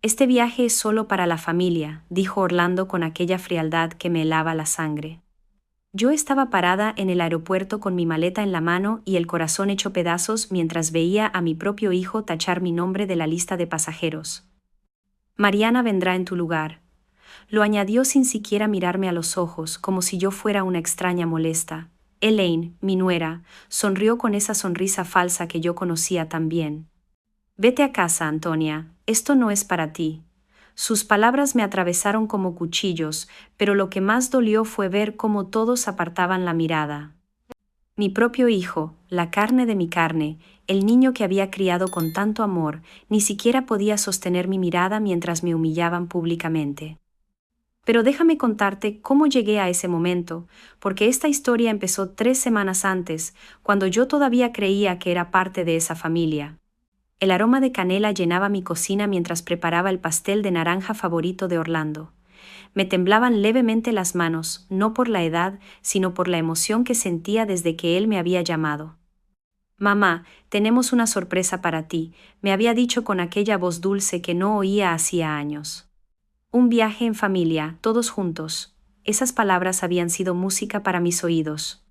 Este viaje es solo para la familia, dijo Orlando con aquella frialdad que me helaba la sangre. Yo estaba parada en el aeropuerto con mi maleta en la mano y el corazón hecho pedazos mientras veía a mi propio hijo tachar mi nombre de la lista de pasajeros. Mariana vendrá en tu lugar. Lo añadió sin siquiera mirarme a los ojos, como si yo fuera una extraña molesta. Elaine, mi nuera, sonrió con esa sonrisa falsa que yo conocía tan bien. Vete a casa, Antonia, esto no es para ti. Sus palabras me atravesaron como cuchillos, pero lo que más dolió fue ver cómo todos apartaban la mirada. Mi propio hijo, la carne de mi carne, el niño que había criado con tanto amor, ni siquiera podía sostener mi mirada mientras me humillaban públicamente. Pero déjame contarte cómo llegué a ese momento, porque esta historia empezó 3 semanas antes, cuando yo todavía creía que era parte de esa familia. El aroma de canela llenaba mi cocina mientras preparaba el pastel de naranja favorito de Orlando. Me temblaban levemente las manos, no por la edad, sino por la emoción que sentía desde que él me había llamado. Mamá, tenemos una sorpresa para ti, me había dicho con aquella voz dulce que no oía hacía años. Un viaje en familia, todos juntos. Esas palabras habían sido música para mis oídos.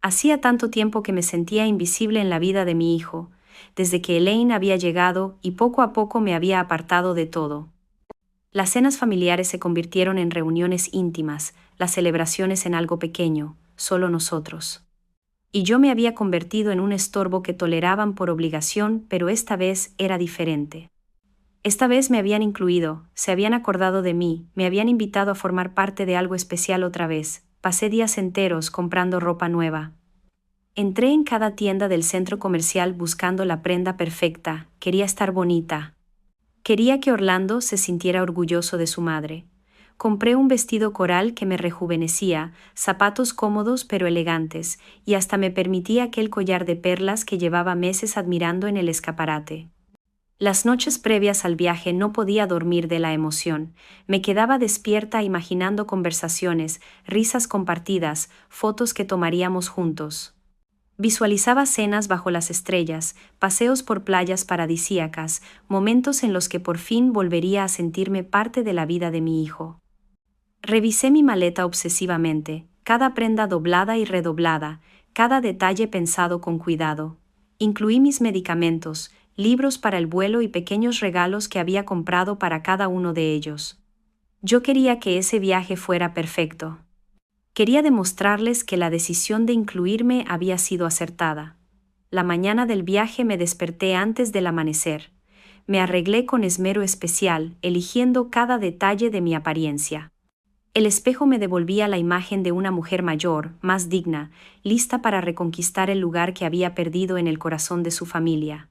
Hacía tanto tiempo que me sentía invisible en la vida de mi hijo, desde que Elaine había llegado y poco a poco me había apartado de todo. Las cenas familiares se convirtieron en reuniones íntimas, las celebraciones en algo pequeño, solo nosotros. Y yo me había convertido en un estorbo que toleraban por obligación, pero esta vez era diferente. Esta vez me habían incluido, se habían acordado de mí, me habían invitado a formar parte de algo especial otra vez. Pasé días enteros comprando ropa nueva. Entré en cada tienda del centro comercial buscando la prenda perfecta, quería estar bonita. Quería que Orlando se sintiera orgulloso de su madre. Compré un vestido coral que me rejuvenecía, zapatos cómodos pero elegantes, y hasta me permitía aquel collar de perlas que llevaba meses admirando en el escaparate. Las noches previas al viaje no podía dormir de la emoción. Me quedaba despierta imaginando conversaciones, risas compartidas, fotos que tomaríamos juntos. Visualizaba cenas bajo las estrellas, paseos por playas paradisíacas, momentos en los que por fin volvería a sentirme parte de la vida de mi hijo. Revisé mi maleta obsesivamente, cada prenda doblada y redoblada, cada detalle pensado con cuidado. Incluí mis medicamentos, libros para el vuelo y pequeños regalos que había comprado para cada uno de ellos. Yo quería que ese viaje fuera perfecto. Quería demostrarles que la decisión de incluirme había sido acertada. La mañana del viaje me desperté antes del amanecer. Me arreglé con esmero especial, eligiendo cada detalle de mi apariencia. El espejo me devolvía la imagen de una mujer mayor, más digna, lista para reconquistar el lugar que había perdido en el corazón de su familia.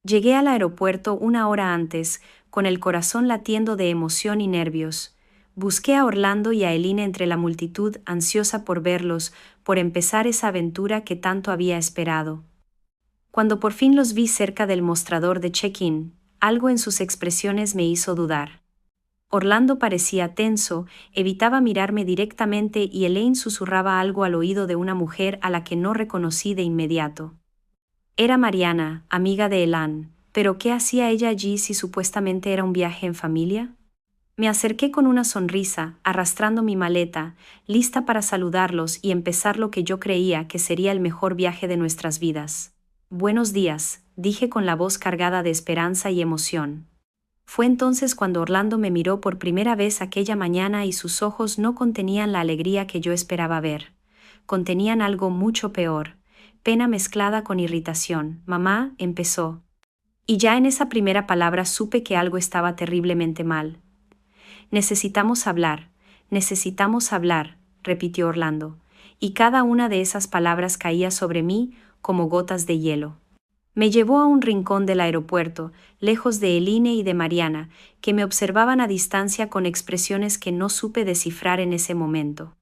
Llegué al aeropuerto 1 hora antes, con el corazón latiendo de emoción y nervios. Busqué a Orlando y a Elaine entre la multitud, ansiosa por verlos, por empezar esa aventura que tanto había esperado. Cuando por fin los vi cerca del mostrador de check-in, algo en sus expresiones me hizo dudar. Orlando parecía tenso, evitaba mirarme directamente y Elaine susurraba algo al oído de una mujer a la que no reconocí de inmediato. Era Mariana, amiga de Elan, pero ¿qué hacía ella allí si supuestamente era un viaje en familia? Me acerqué con una sonrisa, arrastrando mi maleta, lista para saludarlos y empezar lo que yo creía que sería el mejor viaje de nuestras vidas. Buenos días, dije con la voz cargada de esperanza y emoción. Fue entonces cuando Orlando me miró por primera vez aquella mañana y sus ojos no contenían la alegría que yo esperaba ver. Contenían algo mucho peor, pena mezclada con irritación. Mamá, empezó. Y ya en esa primera palabra supe que algo estaba terriblemente mal. Necesitamos hablar, repitió Orlando, y cada una de esas palabras caía sobre mí como gotas de hielo. Me llevó a un rincón del aeropuerto, lejos de Elaine y de Mariana, que me observaban a distancia con expresiones que no supe descifrar en ese momento.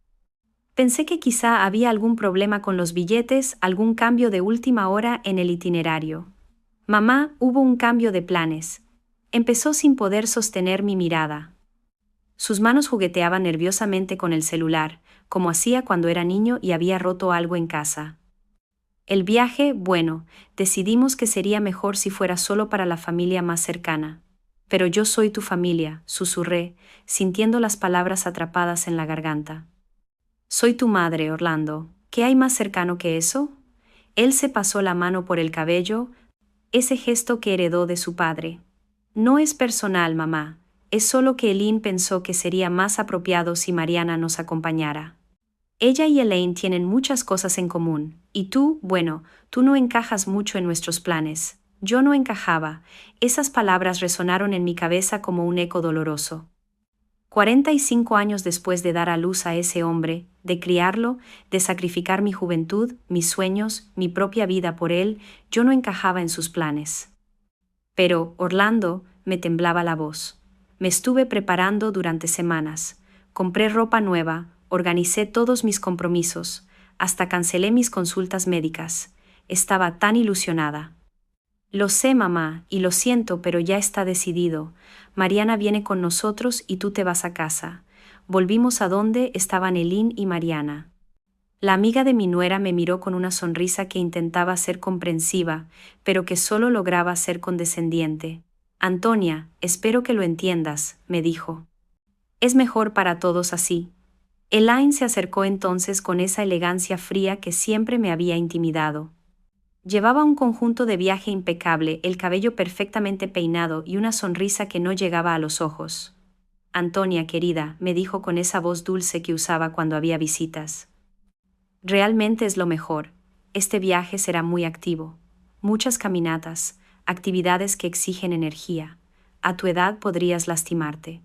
Pensé que quizá había algún problema con los billetes, algún cambio de última hora en el itinerario. Mamá, hubo un cambio de planes. Empezó sin poder sostener mi mirada. Sus manos jugueteaban nerviosamente con el celular, como hacía cuando era niño y había roto algo en casa. El viaje, bueno, decidimos que sería mejor si fuera solo para la familia más cercana. Pero yo soy tu familia, susurré, sintiendo las palabras atrapadas en la garganta. Soy tu madre, Orlando. ¿Qué hay más cercano que eso? Él se pasó la mano por el cabello, ese gesto que heredó de su padre. No es personal, mamá. Es solo que Elaine pensó que sería más apropiado si Mariana nos acompañara. Ella y Elaine tienen muchas cosas en común, y tú, bueno, tú no encajas mucho en nuestros planes. Yo no encajaba. Esas palabras resonaron en mi cabeza como un eco doloroso. 45 años después de dar a luz a ese hombre, de criarlo, de sacrificar mi juventud, mis sueños, mi propia vida por él, yo no encajaba en sus planes. Pero, Orlando, me temblaba la voz. Me estuve preparando durante semanas. Compré ropa nueva, organicé todos mis compromisos, hasta cancelé mis consultas médicas. Estaba tan ilusionada. Lo sé, mamá, y lo siento, pero ya está decidido. Mariana viene con nosotros y tú te vas a casa. Volvimos a donde estaban Elaine y Mariana. La amiga de mi nuera me miró con una sonrisa que intentaba ser comprensiva, pero que solo lograba ser condescendiente. Antonia, espero que lo entiendas, me dijo. Es mejor para todos así. Elaine se acercó entonces con esa elegancia fría que siempre me había intimidado. Llevaba un conjunto de viaje impecable, el cabello perfectamente peinado y una sonrisa que no llegaba a los ojos. Antonia, querida, me dijo con esa voz dulce que usaba cuando había visitas. Realmente es lo mejor. Este viaje será muy activo. Muchas caminatas, actividades que exigen energía. A tu edad podrías lastimarte.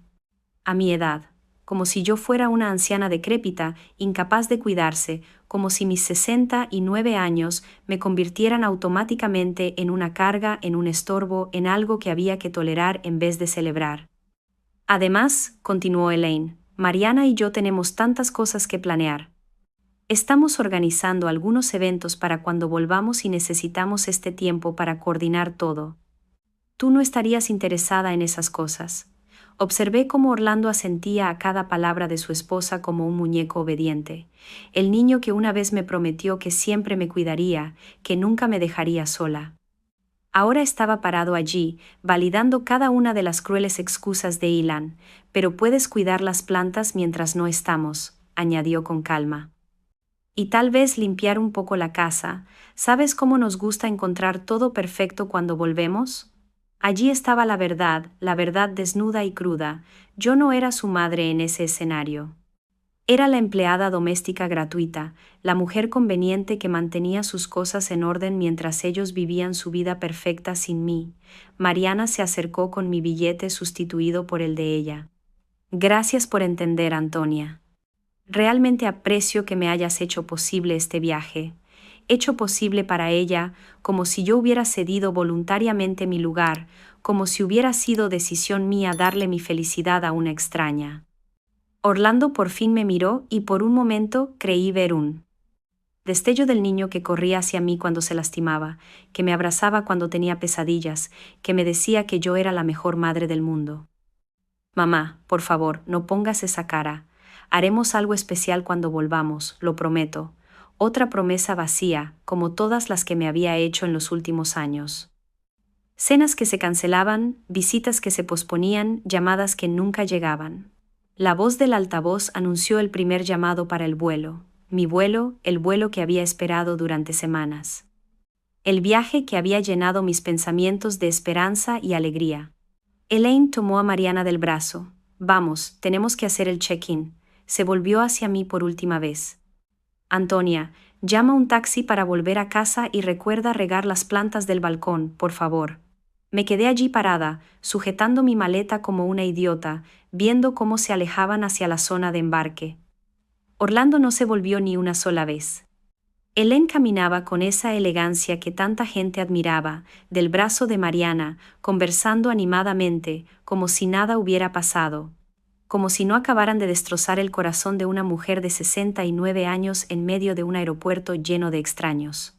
A mi edad, como si yo fuera una anciana decrépita, incapaz de cuidarse, como si mis 69 años me convirtieran automáticamente en una carga, en un estorbo, en algo que había que tolerar en vez de celebrar. Además, continuó Elaine, Mariana y yo tenemos tantas cosas que planear. Estamos organizando algunos eventos para cuando volvamos y necesitamos este tiempo para coordinar todo. Tú no estarías interesada en esas cosas. Observé cómo Orlando asentía a cada palabra de su esposa como un muñeco obediente, el niño que una vez me prometió que siempre me cuidaría, que nunca me dejaría sola. Ahora estaba parado allí, validando cada una de las crueles excusas de Ilan, pero puedes cuidar las plantas mientras no estamos, añadió con calma. Y tal vez limpiar un poco la casa. ¿Sabes cómo nos gusta encontrar todo perfecto cuando volvemos? Allí estaba la verdad desnuda y cruda. Yo no era su madre en ese escenario. Era la empleada doméstica gratuita, la mujer conveniente que mantenía sus cosas en orden mientras ellos vivían su vida perfecta sin mí. Mariana se acercó con mi billete sustituido por el de ella. Gracias por entender, Antonia. Realmente aprecio que me hayas hecho posible este viaje. Hecho posible para ella, como si yo hubiera cedido voluntariamente mi lugar, como si hubiera sido decisión mía darle mi felicidad a una extraña. Orlando por fin me miró y por un momento creí ver un destello del niño que corría hacia mí cuando se lastimaba, que me abrazaba cuando tenía pesadillas, que me decía que yo era la mejor madre del mundo. Mamá, por favor, no pongas esa cara. Haremos algo especial cuando volvamos, lo prometo. Otra promesa vacía, como todas las que me había hecho en los últimos años. Cenas que se cancelaban, visitas que se posponían, llamadas que nunca llegaban. La voz del altavoz anunció el primer llamado para el vuelo. Mi vuelo, el vuelo que había esperado durante semanas. El viaje que había llenado mis pensamientos de esperanza y alegría. Elaine tomó a Mariana del brazo. Vamos, tenemos que hacer el check-in. Se volvió hacia mí por última vez. Antonia, llama un taxi para volver a casa y recuerda regar las plantas del balcón, por favor. Me quedé allí parada, sujetando mi maleta como una idiota, viendo cómo se alejaban hacia la zona de embarque. Orlando no se volvió ni una sola vez. Elaine caminaba con esa elegancia que tanta gente admiraba, del brazo de Mariana, conversando animadamente, como si nada hubiera pasado. Como si no acabaran de destrozar el corazón de una mujer de 69 años en medio de un aeropuerto lleno de extraños.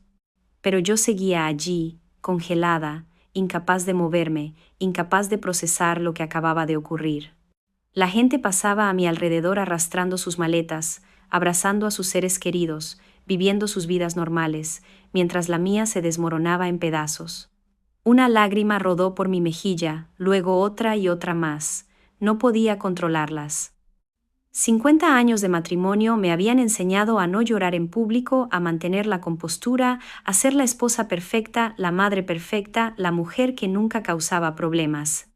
Pero yo seguía allí, congelada, incapaz de moverme, incapaz de procesar lo que acababa de ocurrir. La gente pasaba a mi alrededor arrastrando sus maletas, abrazando a sus seres queridos, viviendo sus vidas normales, mientras la mía se desmoronaba en pedazos. Una lágrima rodó por mi mejilla, luego otra y otra más. No podía controlarlas. 50 años de matrimonio me habían enseñado a no llorar en público, a mantener la compostura, a ser la esposa perfecta, la madre perfecta, la mujer que nunca causaba problemas.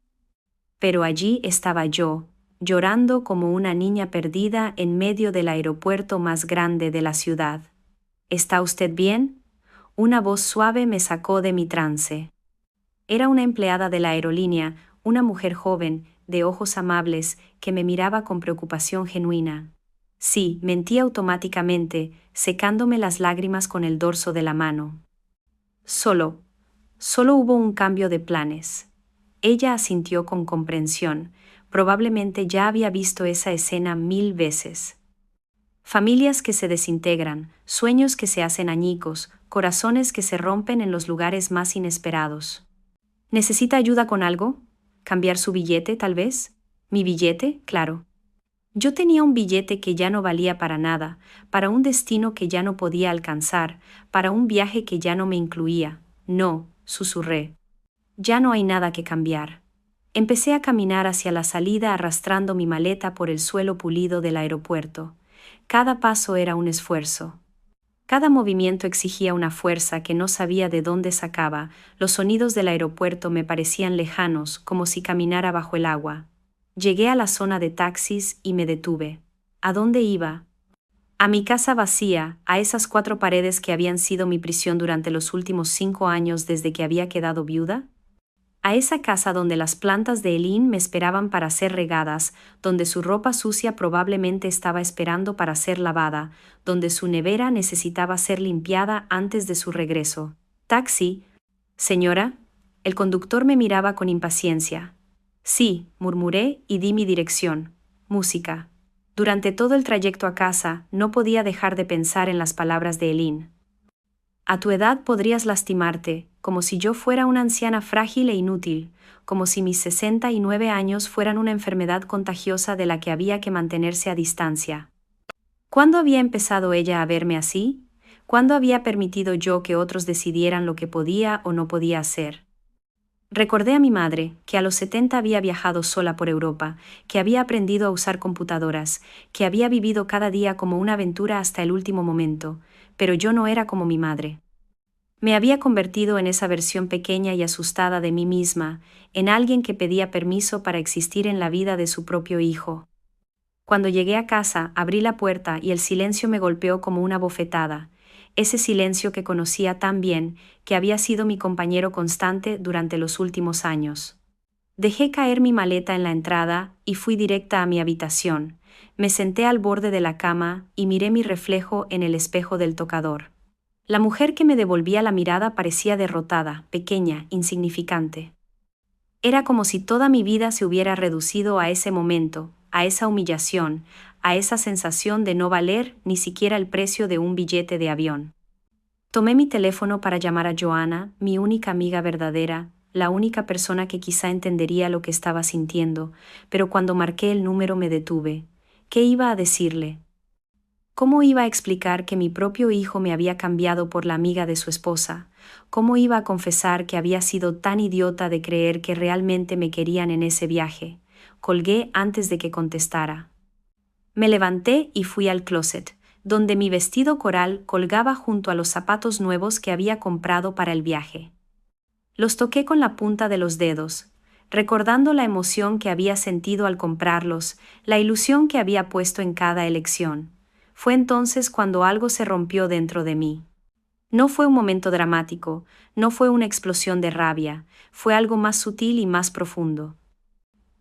Pero allí estaba yo, llorando como una niña perdida en medio del aeropuerto más grande de la ciudad. ¿Está usted bien? Una voz suave me sacó de mi trance. Era una empleada de la aerolínea, una mujer joven, de ojos amables, que me miraba con preocupación genuina. Sí, mentí automáticamente, secándome las lágrimas con el dorso de la mano. Solo hubo un cambio de planes. Ella asintió con comprensión. Probablemente ya había visto esa escena 1000 veces. Familias que se desintegran, sueños que se hacen añicos, corazones que se rompen en los lugares más inesperados. ¿Necesita ayuda con algo? ¿Cambiar su billete, tal vez? ¿Mi billete? Claro. Yo tenía un billete que ya no valía para nada, para un destino que ya no podía alcanzar, para un viaje que ya no me incluía. No, susurré. Ya no hay nada que cambiar. Empecé a caminar hacia la salida arrastrando mi maleta por el suelo pulido del aeropuerto. Cada paso era un esfuerzo. Cada movimiento exigía una fuerza que no sabía de dónde sacaba. Los sonidos del aeropuerto me parecían lejanos, como si caminara bajo el agua. Llegué a la zona de taxis y me detuve. ¿A dónde iba? A mi casa vacía, a esas 4 paredes que habían sido mi prisión durante los últimos 5 años desde que había quedado viuda. A esa casa donde las plantas de Eileen me esperaban para ser regadas, donde su ropa sucia probablemente estaba esperando para ser lavada, donde su nevera necesitaba ser limpiada antes de su regreso. «Taxi, señora». El conductor me miraba con impaciencia. «Sí», murmuré y di mi dirección. Música. Durante todo el trayecto a casa, no podía dejar de pensar en las palabras de Eileen. A tu edad podrías lastimarte, como si yo fuera una anciana frágil e inútil, como si mis 69 años fueran una enfermedad contagiosa de la que había que mantenerse a distancia. ¿Cuándo había empezado ella a verme así? ¿Cuándo había permitido yo que otros decidieran lo que podía o no podía hacer? Recordé a mi madre, que a los 70 había viajado sola por Europa, que había aprendido a usar computadoras, que había vivido cada día como una aventura hasta el último momento, pero yo no era como mi madre. Me había convertido en esa versión pequeña y asustada de mí misma, en alguien que pedía permiso para existir en la vida de su propio hijo. Cuando llegué a casa, abrí la puerta y el silencio me golpeó como una bofetada, ese silencio que conocía tan bien, que había sido mi compañero constante durante los últimos años. Dejé caer mi maleta en la entrada y fui directa a mi habitación. Me senté al borde de la cama y miré mi reflejo en el espejo del tocador. La mujer que me devolvía la mirada parecía derrotada, pequeña, insignificante. Era como si toda mi vida se hubiera reducido a ese momento, a esa humillación, a esa sensación de no valer ni siquiera el precio de un billete de avión. Tomé mi teléfono para llamar a Joanna, mi única amiga verdadera, la única persona que quizá entendería lo que estaba sintiendo, pero cuando marqué el número me detuve. ¿Qué iba a decirle? ¿Cómo iba a explicar que mi propio hijo me había cambiado por la amiga de su esposa? ¿Cómo iba a confesar que había sido tan idiota de creer que realmente me querían en ese viaje? Colgué antes de que contestara. Me levanté y fui al closet, donde mi vestido coral colgaba junto a los zapatos nuevos que había comprado para el viaje. Los toqué con la punta de los dedos, recordando la emoción que había sentido al comprarlos, la ilusión que había puesto en cada elección. Fue entonces cuando algo se rompió dentro de mí. No fue un momento dramático, no fue una explosión de rabia, fue algo más sutil y más profundo.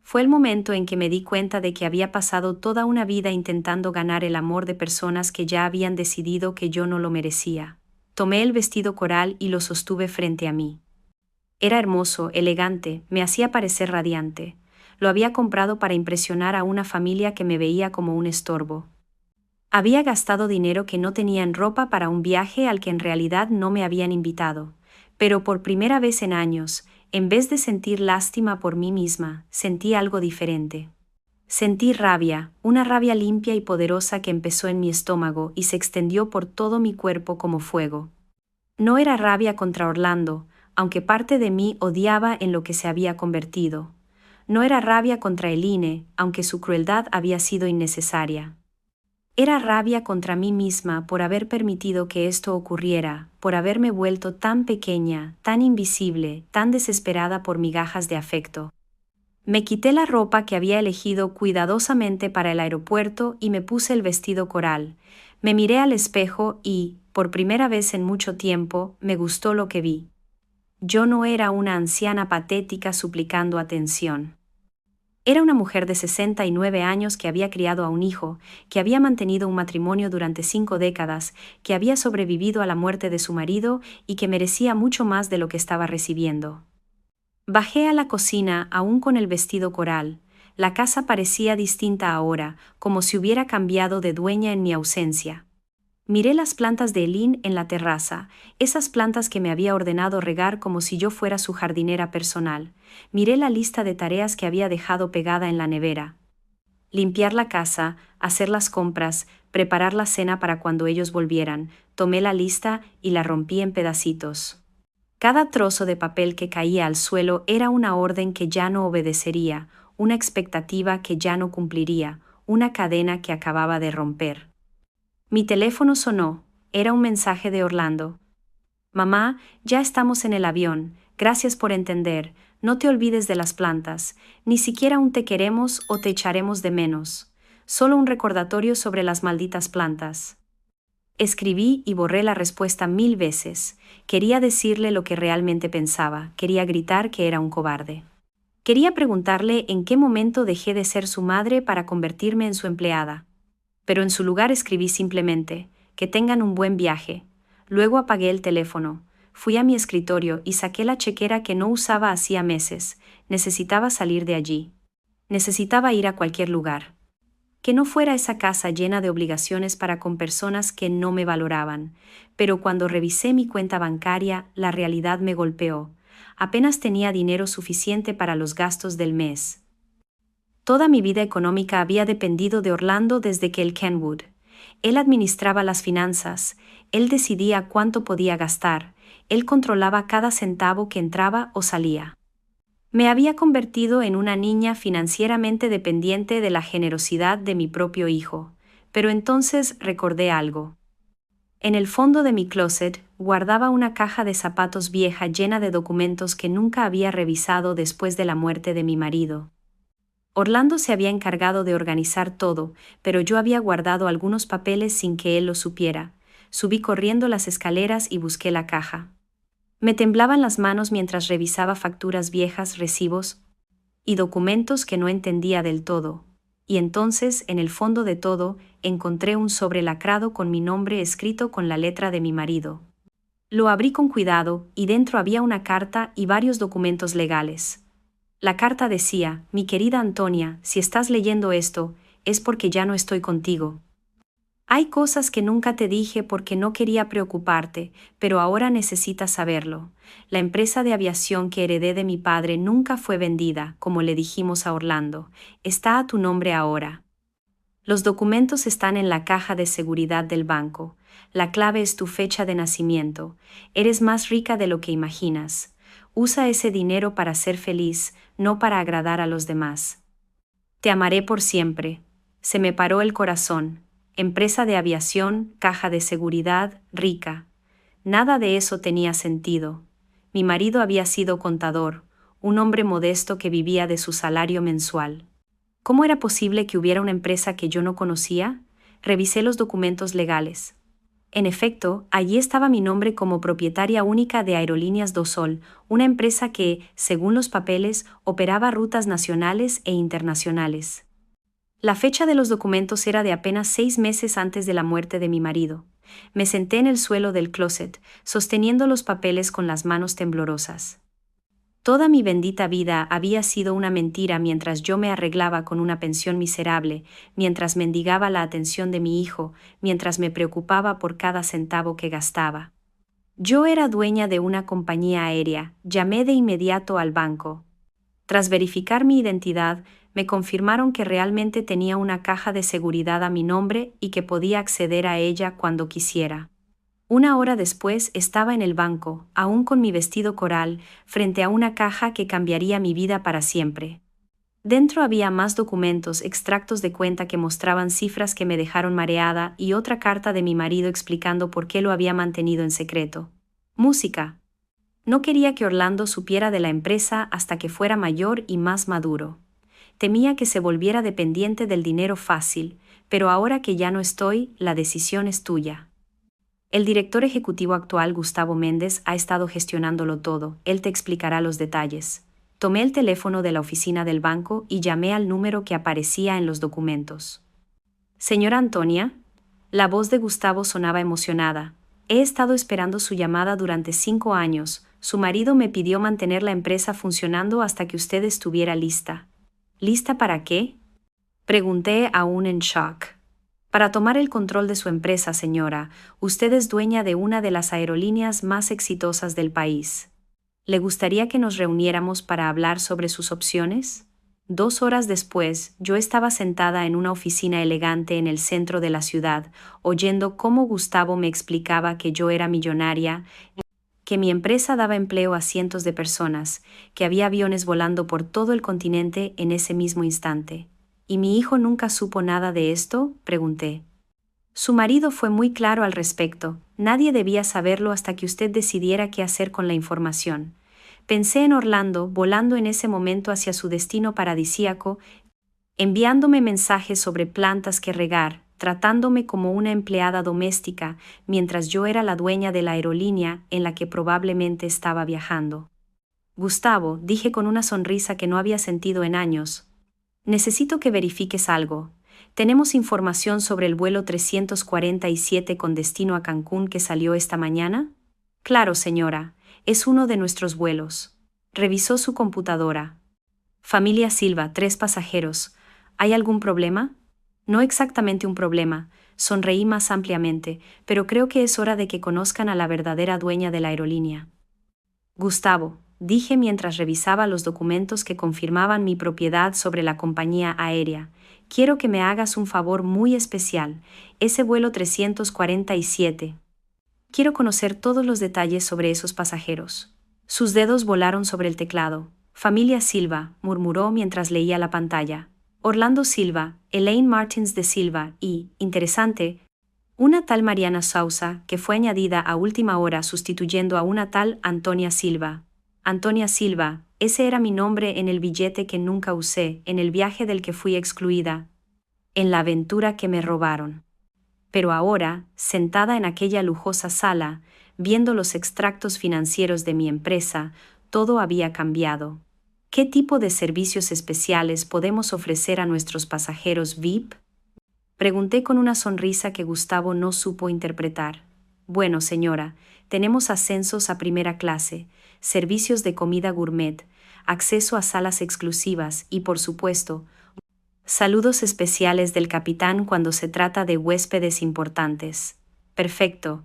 Fue el momento en que me di cuenta de que había pasado toda una vida intentando ganar el amor de personas que ya habían decidido que yo no lo merecía. Tomé el vestido coral y lo sostuve frente a mí. Era hermoso, elegante, me hacía parecer radiante. Lo había comprado para impresionar a una familia que me veía como un estorbo. Había gastado dinero que no tenía en ropa para un viaje al que en realidad no me habían invitado, pero por primera vez en años, en vez de sentir lástima por mí misma, sentí algo diferente. Sentí rabia, una rabia limpia y poderosa que empezó en mi estómago y se extendió por todo mi cuerpo como fuego. No era rabia contra Orlando, aunque parte de mí odiaba en lo que se había convertido. No era rabia contra Eileen, aunque su crueldad había sido innecesaria. Era rabia contra mí misma por haber permitido que esto ocurriera, por haberme vuelto tan pequeña, tan invisible, tan desesperada por migajas de afecto. Me quité la ropa que había elegido cuidadosamente para el aeropuerto y me puse el vestido coral. Me miré al espejo y, por primera vez en mucho tiempo, me gustó lo que vi. Yo no era una anciana patética suplicando atención. Era una mujer de 69 años que había criado a un hijo, que había mantenido un matrimonio durante 5 décadas, que había sobrevivido a la muerte de su marido y que merecía mucho más de lo que estaba recibiendo. Bajé a la cocina aún con el vestido coral. La casa parecía distinta ahora, como si hubiera cambiado de dueña en mi ausencia. Miré las plantas de Eileen en la terraza, esas plantas que me había ordenado regar como si yo fuera su jardinera personal. Miré la lista de tareas que había dejado pegada en la nevera. Limpiar la casa, hacer las compras, preparar la cena para cuando ellos volvieran. Tomé la lista y la rompí en pedacitos. Cada trozo de papel que caía al suelo era una orden que ya no obedecería, una expectativa que ya no cumpliría, una cadena que acababa de romper. Mi teléfono sonó, era un mensaje de Orlando. Mamá, ya estamos en el avión, gracias por entender, no te olvides de las plantas, ni siquiera un te queremos o te echaremos de menos, solo un recordatorio sobre las malditas plantas. Escribí y borré la respuesta 1000 veces, quería decirle lo que realmente pensaba, quería gritar que era un cobarde. Quería preguntarle en qué momento dejé de ser su madre para convertirme en su empleada. Pero en su lugar escribí simplemente, que tengan un buen viaje. Luego apagué el teléfono, fui a mi escritorio y saqué la chequera que no usaba hacía meses. Necesitaba salir de allí. Necesitaba ir a cualquier lugar. Que no fuera esa casa llena de obligaciones para con personas que no me valoraban. Pero cuando revisé mi cuenta bancaria, la realidad me golpeó. Apenas tenía dinero suficiente para los gastos del mes. Toda mi vida económica había dependido de Orlando desde que el Kenwood. Él administraba las finanzas, él decidía cuánto podía gastar, él controlaba cada centavo que entraba o salía. Me había convertido en una niña financieramente dependiente de la generosidad de mi propio hijo, pero entonces recordé algo. En el fondo de mi closet guardaba una caja de zapatos vieja llena de documentos que nunca había revisado después de la muerte de mi marido. Orlando se había encargado de organizar todo, pero yo había guardado algunos papeles sin que él lo supiera. Subí corriendo las escaleras y busqué la caja. Me temblaban las manos mientras revisaba facturas viejas, recibos y documentos que no entendía del todo. Y entonces, en el fondo de todo, encontré un sobre lacrado con mi nombre escrito con la letra de mi marido. Lo abrí con cuidado y dentro había una carta y varios documentos legales. La carta decía: mi querida Antonia, si estás leyendo esto, es porque ya no estoy contigo. Hay cosas que nunca te dije porque no quería preocuparte, pero ahora necesitas saberlo. La empresa de aviación que heredé de mi padre nunca fue vendida, como le dijimos a Orlando. Está a tu nombre ahora. Los documentos están en la caja de seguridad del banco. La clave es tu fecha de nacimiento. Eres más rica de lo que imaginas. Usa ese dinero para ser feliz, no para agradar a los demás. Te amaré por siempre. Se me paró el corazón. Empresa de aviación, caja de seguridad, rica. Nada de eso tenía sentido. Mi marido había sido contador, un hombre modesto que vivía de su salario mensual. ¿Cómo era posible que hubiera una empresa que yo no conocía? Revisé los documentos legales. En efecto, allí estaba mi nombre como propietaria única de Aerolíneas do Sol, una empresa que, según los papeles, operaba rutas nacionales e internacionales. La fecha de los documentos era de apenas 6 meses antes de la muerte de mi marido. Me senté en el suelo del closet, sosteniendo los papeles con las manos temblorosas. Toda mi bendita vida había sido una mentira mientras yo me arreglaba con una pensión miserable, mientras mendigaba la atención de mi hijo, mientras me preocupaba por cada centavo que gastaba. Yo era dueña de una compañía aérea, llamé de inmediato al banco. Tras verificar mi identidad, me confirmaron que realmente tenía una caja de seguridad a mi nombre y que podía acceder a ella cuando quisiera. Una hora después estaba en el banco, aún con mi vestido coral, frente a una caja que cambiaría mi vida para siempre. Dentro había más documentos, extractos de cuenta que mostraban cifras que me dejaron mareada y otra carta de mi marido explicando por qué lo había mantenido en secreto. Música. No quería que Orlando supiera de la empresa hasta que fuera mayor y más maduro. Temía que se volviera dependiente del dinero fácil, pero ahora que ya no estoy, la decisión es tuya. El director ejecutivo actual, Gustavo Méndez, ha estado gestionándolo todo, él te explicará los detalles. Tomé el teléfono de la oficina del banco y llamé al número que aparecía en los documentos. Señora Antonia, la voz de Gustavo sonaba emocionada. He estado esperando su llamada durante 5 años. Su marido me pidió mantener la empresa funcionando hasta que usted estuviera lista. ¿Lista para qué? Pregunté aún en shock. Para tomar el control de su empresa, señora, usted es dueña de una de las aerolíneas más exitosas del país. ¿Le gustaría que nos reuniéramos para hablar sobre sus opciones? 2 horas después, yo estaba sentada en una oficina elegante en el centro de la ciudad, oyendo cómo Gustavo me explicaba que yo era millonaria, que mi empresa daba empleo a cientos de personas, que había aviones volando por todo el continente en ese mismo instante. ¿Y mi hijo nunca supo nada de esto?, pregunté. Su marido fue muy claro al respecto. Nadie debía saberlo hasta que usted decidiera qué hacer con la información. Pensé en Orlando, volando en ese momento hacia su destino paradisíaco, enviándome mensajes sobre plantas que regar, tratándome como una empleada doméstica, mientras yo era la dueña de la aerolínea en la que probablemente estaba viajando. Gustavo, dije con una sonrisa que no había sentido en años, necesito que verifiques algo. ¿Tenemos información sobre el vuelo 347 con destino a Cancún que salió esta mañana? Claro, señora, es uno de nuestros vuelos. Revisó su computadora. Familia Silva, 3 pasajeros. ¿Hay algún problema? No exactamente un problema, sonreí más ampliamente, pero creo que es hora de que conozcan a la verdadera dueña de la aerolínea. Gustavo, dije mientras revisaba los documentos que confirmaban mi propiedad sobre la compañía aérea, quiero que me hagas un favor muy especial, ese vuelo 347. Quiero conocer todos los detalles sobre esos pasajeros. Sus dedos volaron sobre el teclado. Familia Silva, murmuró mientras leía la pantalla. Orlando Silva, Elaine Martins de Silva y, interesante, una tal Mariana Sousa, que fue añadida a última hora sustituyendo a una tal Antonia Silva. Antonia Silva, ese era mi nombre en el billete que nunca usé, en el viaje del que fui excluida, en la aventura que me robaron. Pero ahora, sentada en aquella lujosa sala, viendo los extractos financieros de mi empresa, todo había cambiado. ¿Qué tipo de servicios especiales podemos ofrecer a nuestros pasajeros VIP? Pregunté con una sonrisa que Gustavo no supo interpretar. Bueno, señora, tenemos ascensos a primera clase, servicios de comida gourmet, acceso a salas exclusivas y, por supuesto, saludos especiales del capitán cuando se trata de huéspedes importantes. Perfecto.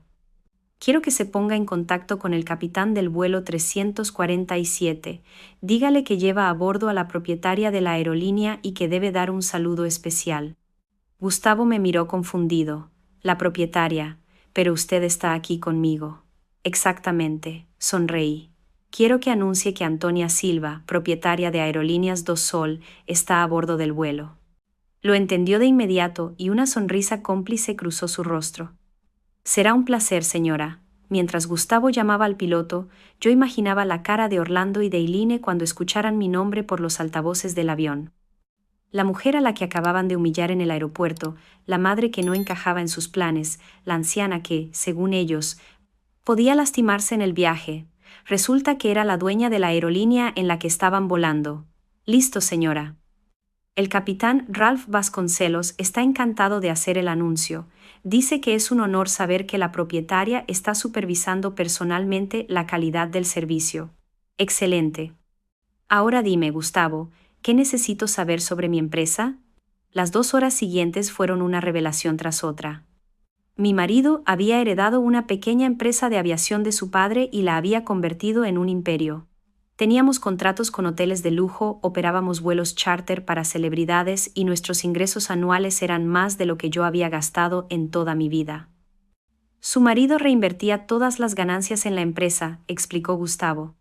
Quiero que se ponga en contacto con el capitán del vuelo 347. Dígale que lleva a bordo a la propietaria de la aerolínea y que debe dar un saludo especial. Gustavo me miró confundido. La propietaria, pero usted está aquí conmigo. Exactamente, sonreí. Quiero que anuncie que Antonia Silva, propietaria de Aerolíneas do Sol, está a bordo del vuelo. Lo entendió de inmediato y una sonrisa cómplice cruzó su rostro. Será un placer, señora. Mientras Gustavo llamaba al piloto, yo imaginaba la cara de Orlando y de Eileen cuando escucharan mi nombre por los altavoces del avión. La mujer a la que acababan de humillar en el aeropuerto, la madre que no encajaba en sus planes, la anciana que, según ellos, podía lastimarse en el viaje. Resulta que era la dueña de la aerolínea en la que estaban volando. Listo, señora. El capitán Ralph Vasconcelos está encantado de hacer el anuncio. Dice que es un honor saber que la propietaria está supervisando personalmente la calidad del servicio. Excelente. Ahora dime, Gustavo, ¿qué necesito saber sobre mi empresa? Las 2 horas siguientes fueron una revelación tras otra. Mi marido había heredado una pequeña empresa de aviación de su padre y la había convertido en un imperio. Teníamos contratos con hoteles de lujo, operábamos vuelos charter para celebridades y nuestros ingresos anuales eran más de lo que yo había gastado en toda mi vida. Su marido reinvertía todas las ganancias en la empresa, explicó Gustavo.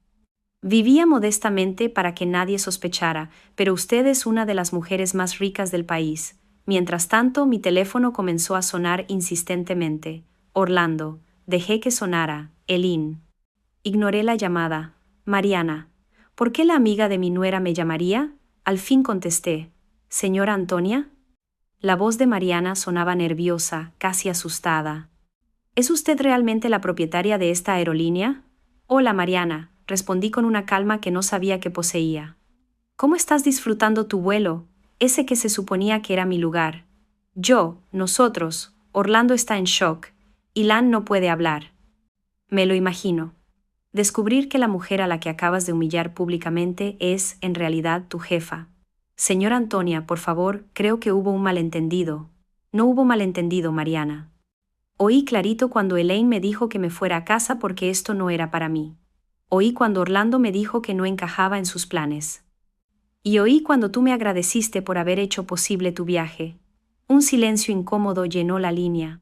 Vivía modestamente para que nadie sospechara, pero usted es una de las mujeres más ricas del país. Mientras tanto, mi teléfono comenzó a sonar insistentemente. Orlando. Dejé que sonara. Elín. Ignoré la llamada. Mariana. ¿Por qué la amiga de mi nuera me llamaría? Al fin contesté. ¿Señora Antonia? La voz de Mariana sonaba nerviosa, casi asustada. ¿Es usted realmente la propietaria de esta aerolínea? Hola, Mariana, respondí con una calma que no sabía que poseía. ¿Cómo estás disfrutando tu vuelo? Ese que se suponía que era mi lugar. Nosotros, Orlando está en shock. Ilan no puede hablar. Me lo imagino. Descubrir que la mujer a la que acabas de humillar públicamente es, en realidad, tu jefa. Señora Antonia, por favor, creo que hubo un malentendido. No hubo malentendido, Mariana. Oí clarito cuando Elaine me dijo que me fuera a casa porque esto no era para mí. Oí cuando Orlando me dijo que no encajaba en sus planes. Y oí cuando tú me agradeciste por haber hecho posible tu viaje. Un silencio incómodo llenó la línea.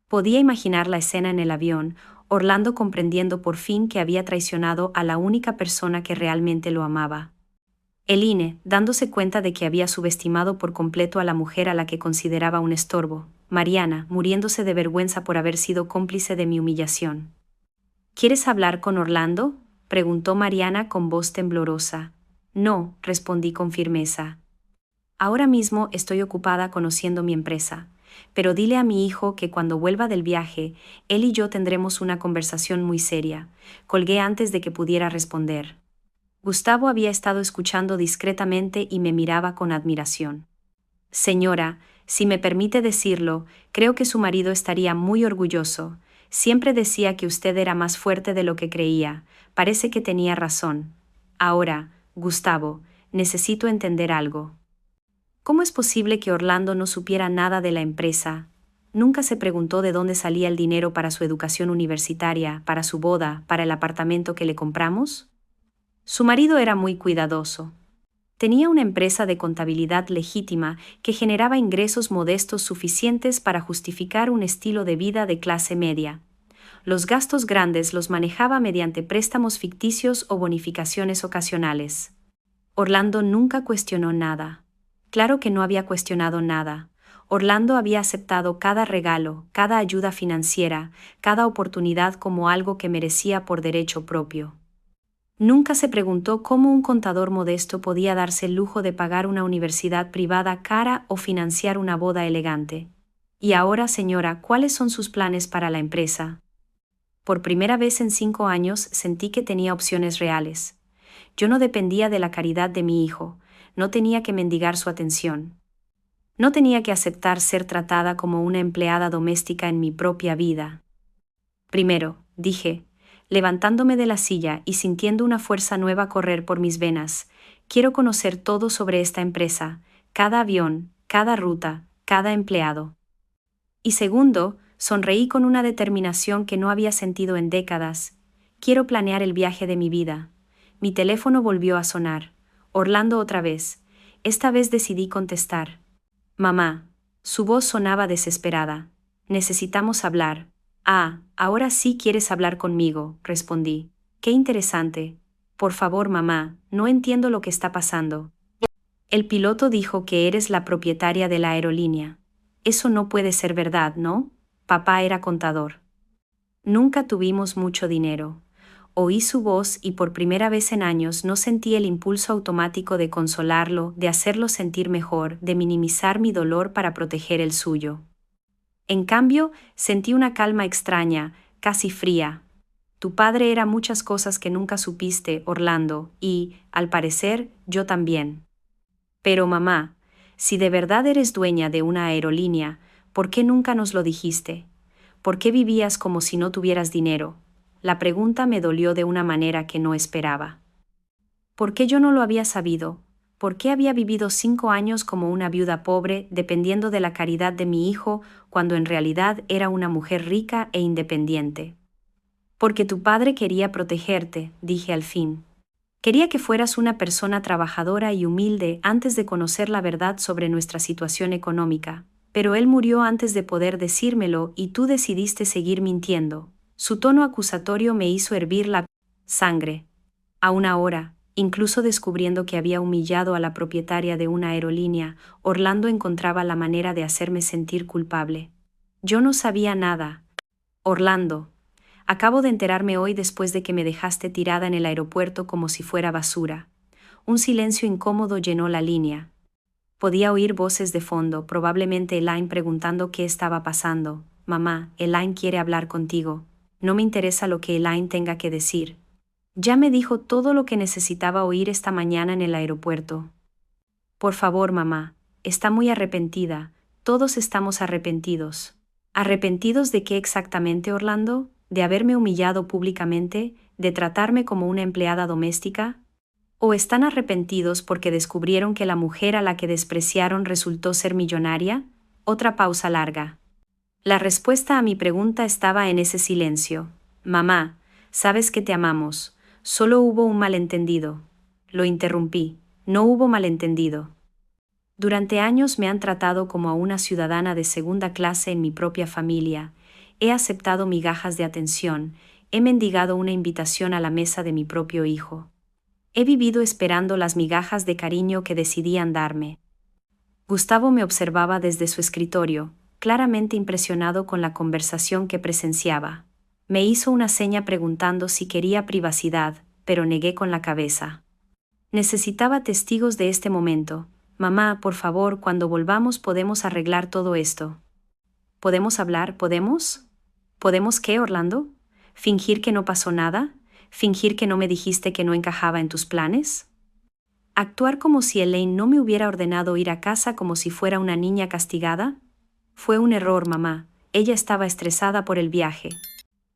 Podía imaginar la escena en el avión, Orlando comprendiendo por fin que había traicionado a la única persona que realmente lo amaba. Eline, dándose cuenta de que había subestimado por completo a la mujer a la que consideraba un estorbo. Mariana, muriéndose de vergüenza por haber sido cómplice de mi humillación. ¿Quieres hablar con Orlando?, preguntó Mariana con voz temblorosa. No, respondí con firmeza. Ahora mismo estoy ocupada conociendo mi empresa, pero dile a mi hijo que cuando vuelva del viaje, él y yo tendremos una conversación muy seria. Colgué antes de que pudiera responder. Gustavo había estado escuchando discretamente y me miraba con admiración. Señora, si me permite decirlo, creo que su marido estaría muy orgulloso. Siempre decía que usted era más fuerte de lo que creía. Parece que tenía razón. Ahora, Gustavo, necesito entender algo. ¿Cómo es posible que Orlando no supiera nada de la empresa? Nunca se preguntó de dónde salía el dinero para su educación universitaria, para su boda, para el apartamento que le compramos. Su marido era muy cuidadoso. Tenía una empresa de contabilidad legítima que generaba ingresos modestos suficientes para justificar un estilo de vida de clase media. Los gastos grandes los manejaba mediante préstamos ficticios o bonificaciones ocasionales. Orlando nunca cuestionó nada. Claro que no había cuestionado nada. Orlando había aceptado cada regalo, cada ayuda financiera, cada oportunidad como algo que merecía por derecho propio. Nunca se preguntó cómo un contador modesto podía darse el lujo de pagar una universidad privada cara o financiar una boda elegante. Y ahora, señora, ¿cuáles son sus planes para la empresa? Por primera vez en 5 años sentí que tenía opciones reales. Yo no dependía de la caridad de mi hijo, no tenía que mendigar su atención. No tenía que aceptar ser tratada como una empleada doméstica en mi propia vida. Primero, dije, levantándome de la silla y sintiendo una fuerza nueva correr por mis venas, quiero conocer todo sobre esta empresa, cada avión, cada ruta, cada empleado. Y segundo, sonreí con una determinación que no había sentido en décadas. Quiero planear el viaje de mi vida. Mi teléfono volvió a sonar. Orlando otra vez. Esta vez decidí contestar. Mamá. Su voz sonaba desesperada. Necesitamos hablar. Ah, ahora sí quieres hablar conmigo, respondí. Qué interesante. Por favor, mamá, no entiendo lo que está pasando. El piloto dijo que eres la propietaria de la aerolínea. Eso no puede ser verdad, ¿no? Papá era contador. Nunca tuvimos mucho dinero. Oí su voz y por primera vez en años no sentí el impulso automático de consolarlo, de hacerlo sentir mejor, de minimizar mi dolor para proteger el suyo. En cambio, sentí una calma extraña, casi fría. Tu padre era muchas cosas que nunca supiste, Orlando, y, al parecer, yo también. Pero mamá, si de verdad eres dueña de una aerolínea, ¿por qué nunca nos lo dijiste? ¿Por qué vivías como si no tuvieras dinero? La pregunta me dolió de una manera que no esperaba. ¿Por qué yo no lo había sabido? ¿Por qué había vivido 5 años como una viuda pobre, dependiendo de la caridad de mi hijo, cuando en realidad era una mujer rica e independiente? Porque tu padre quería protegerte, dije al fin. Quería que fueras una persona trabajadora y humilde antes de conocer la verdad sobre nuestra situación económica. Pero él murió antes de poder decírmelo y tú decidiste seguir mintiendo. Su tono acusatorio me hizo hervir la sangre. Aún ahora, incluso descubriendo que había humillado a la propietaria de una aerolínea, Orlando encontraba la manera de hacerme sentir culpable. Yo no sabía nada. Orlando, acabo de enterarme hoy después de que me dejaste tirada en el aeropuerto como si fuera basura. Un silencio incómodo llenó la línea. Podía oír voces de fondo, probablemente Elaine preguntando qué estaba pasando. Mamá, Elaine quiere hablar contigo. No me interesa lo que Elaine tenga que decir. Ya me dijo todo lo que necesitaba oír esta mañana en el aeropuerto. Por favor, mamá, está muy arrepentida. Todos estamos arrepentidos. ¿Arrepentidos de qué exactamente, Orlando? ¿De haberme humillado públicamente? ¿De tratarme como una empleada doméstica? ¿O están arrepentidos porque descubrieron que la mujer a la que despreciaron resultó ser millonaria? Otra pausa larga. La respuesta a mi pregunta estaba en ese silencio. Mamá, sabes que te amamos. Solo hubo un malentendido. Lo interrumpí. No hubo malentendido. Durante años me han tratado como a una ciudadana de segunda clase en mi propia familia. He aceptado migajas de atención. He mendigado una invitación a la mesa de mi propio hijo. He vivido esperando las migajas de cariño que decidían darme. Gustavo me observaba desde su escritorio, claramente impresionado con la conversación que presenciaba. Me hizo una seña preguntando si quería privacidad, pero negué con la cabeza. Necesitaba testigos de este momento. Mamá, por favor, cuando volvamos podemos arreglar todo esto. ¿Podemos hablar? ¿Podemos? ¿Podemos qué, Orlando? ¿Fingir que no pasó nada? ¿Fingir que no me dijiste que no encajaba en tus planes? ¿Actuar como si Elaine no me hubiera ordenado ir a casa como si fuera una niña castigada? Fue un error, mamá. Ella estaba estresada por el viaje.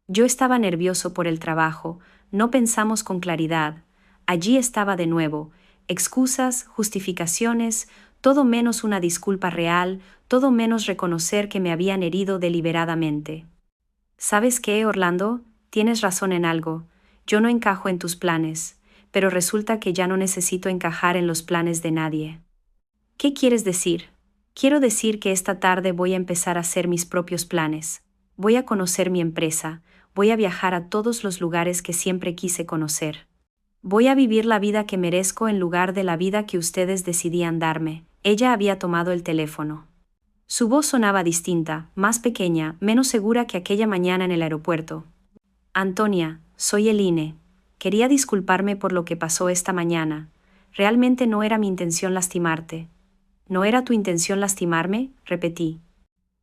Yo estaba nervioso por el trabajo. No pensamos con claridad. Allí estaba de nuevo. Excusas, justificaciones, todo menos una disculpa real, todo menos reconocer que me habían herido deliberadamente. ¿Sabes qué, Orlando? Tienes razón en algo. Yo no encajo en tus planes, pero resulta que ya no necesito encajar en los planes de nadie. ¿Qué quieres decir? Quiero decir que esta tarde voy a empezar a hacer mis propios planes. Voy a conocer mi empresa, voy a viajar a todos los lugares que siempre quise conocer. Voy a vivir la vida que merezco en lugar de la vida que ustedes decidían darme. Ella había tomado el teléfono. Su voz sonaba distinta, más pequeña, menos segura que aquella mañana en el aeropuerto. Antonia, soy Eline. Quería disculparme por lo que pasó esta mañana. Realmente no era mi intención lastimarte. ¿No era tu intención lastimarme?, repetí.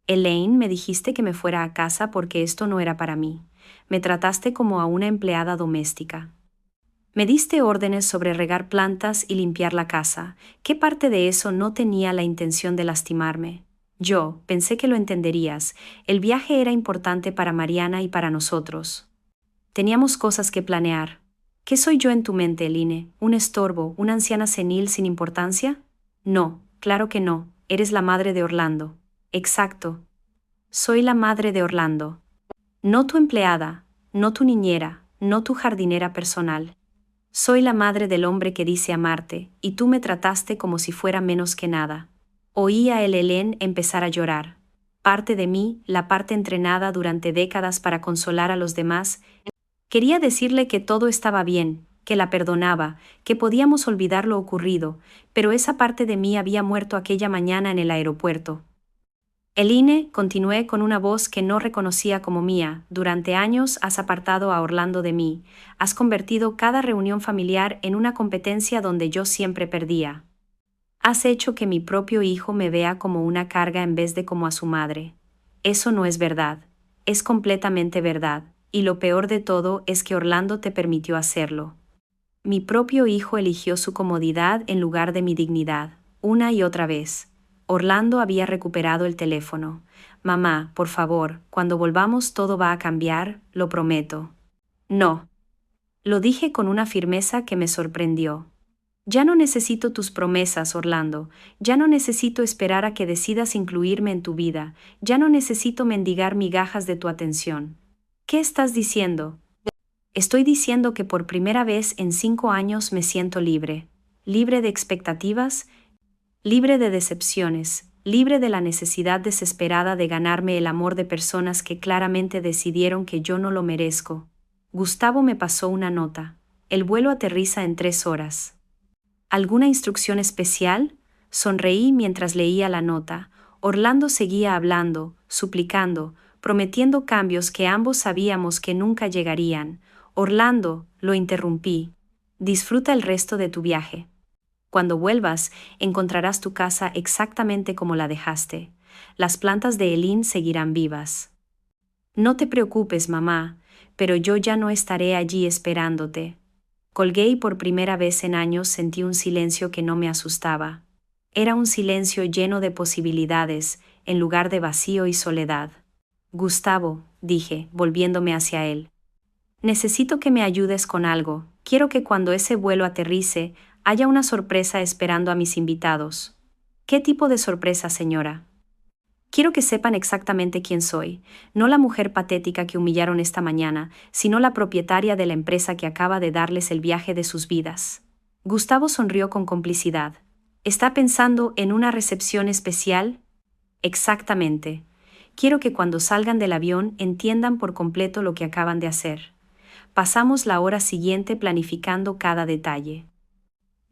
Elaine, me dijiste que me fuera a casa porque esto no era para mí. Me trataste como a una empleada doméstica. Me diste órdenes sobre regar plantas y limpiar la casa. ¿Qué parte de eso no tenía la intención de lastimarme? Yo pensé que lo entenderías. El viaje era importante para Mariana y para nosotros. Teníamos cosas que planear. ¿Qué soy yo en tu mente, Eline? ¿Un estorbo, una anciana senil sin importancia? No, claro que no. Eres la madre de Orlando. Exacto. Soy la madre de Orlando. No tu empleada, no tu niñera, no tu jardinera personal. Soy la madre del hombre que dice amarte, y tú me trataste como si fuera menos que nada. Oí a Helen empezar a llorar. Parte de mí, la parte entrenada durante décadas para consolar a los demás, quería decirle que todo estaba bien, que la perdonaba, que podíamos olvidar lo ocurrido, pero esa parte de mí había muerto aquella mañana en el aeropuerto. Eline, continué con una voz que no reconocía como mía, durante años has apartado a Orlando de mí, has convertido cada reunión familiar en una competencia donde yo siempre perdía. Has hecho que mi propio hijo me vea como una carga en vez de como a su madre. Eso no es verdad. Es completamente verdad, y lo peor de todo es que Orlando te permitió hacerlo. Mi propio hijo eligió su comodidad en lugar de mi dignidad, una y otra vez. Orlando había recuperado el teléfono. Mamá, por favor, cuando volvamos todo va a cambiar, lo prometo. No. Lo dije con una firmeza que me sorprendió. Ya no necesito tus promesas, Orlando. Ya no necesito esperar a que decidas incluirme en tu vida. Ya no necesito mendigar migajas de tu atención. ¿Qué estás diciendo? Estoy diciendo que por primera vez en 5 años me siento libre. Libre de expectativas, libre de decepciones, libre de la necesidad desesperada de ganarme el amor de personas que claramente decidieron que yo no lo merezco. Gustavo me pasó una nota. El vuelo aterriza en 3 horas. ¿Alguna instrucción especial? Sonreí mientras leía la nota. Orlando seguía hablando, suplicando, prometiendo cambios que ambos sabíamos que nunca llegarían. Orlando, lo interrumpí. Disfruta el resto de tu viaje. Cuando vuelvas, encontrarás tu casa exactamente como la dejaste. Las plantas de Elín seguirán vivas. No te preocupes, mamá, pero yo ya no estaré allí esperándote. Colgué y por primera vez en años sentí un silencio que no me asustaba. Era un silencio lleno de posibilidades, en lugar de vacío y soledad. Gustavo, dije, volviéndome hacia él. Necesito que me ayudes con algo. Quiero que cuando ese vuelo aterrice, haya una sorpresa esperando a mis invitados. ¿Qué tipo de sorpresa, señora? Quiero que sepan exactamente quién soy, no la mujer patética que humillaron esta mañana, sino la propietaria de la empresa que acaba de darles el viaje de sus vidas. Gustavo sonrió con complicidad. ¿Está pensando en una recepción especial? Exactamente. Quiero que cuando salgan del avión entiendan por completo lo que acaban de hacer. Pasamos la hora siguiente planificando cada detalle.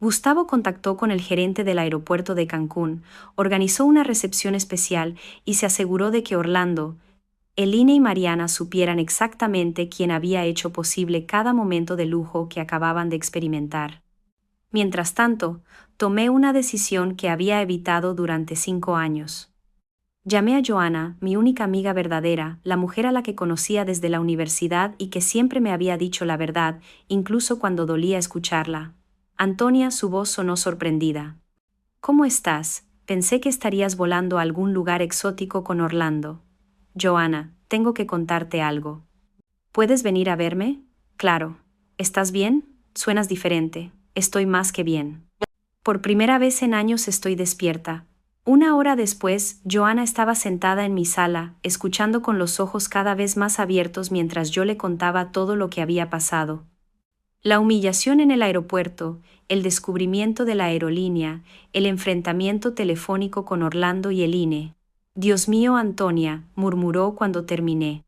Gustavo contactó con el gerente del aeropuerto de Cancún, organizó una recepción especial y se aseguró de que Orlando, Eline y Mariana supieran exactamente quién había hecho posible cada momento de lujo que acababan de experimentar. Mientras tanto, tomé una decisión que había evitado durante 5 años. Llamé a Joana, mi única amiga verdadera, la mujer a la que conocía desde la universidad y que siempre me había dicho la verdad, incluso cuando dolía escucharla. Antonia, su voz sonó sorprendida. ¿Cómo estás? Pensé que estarías volando a algún lugar exótico con Orlando. Joana, tengo que contarte algo. ¿Puedes venir a verme? Claro. ¿Estás bien? Suenas diferente. Estoy más que bien. Por primera vez en años estoy despierta. 1 hora después, Joana estaba sentada en mi sala, escuchando con los ojos cada vez más abiertos mientras yo le contaba todo lo que había pasado. La humillación en el aeropuerto, el descubrimiento de la aerolínea, el enfrentamiento telefónico con Orlando y Eline. Dios mío, Antonia, murmuró cuando terminé.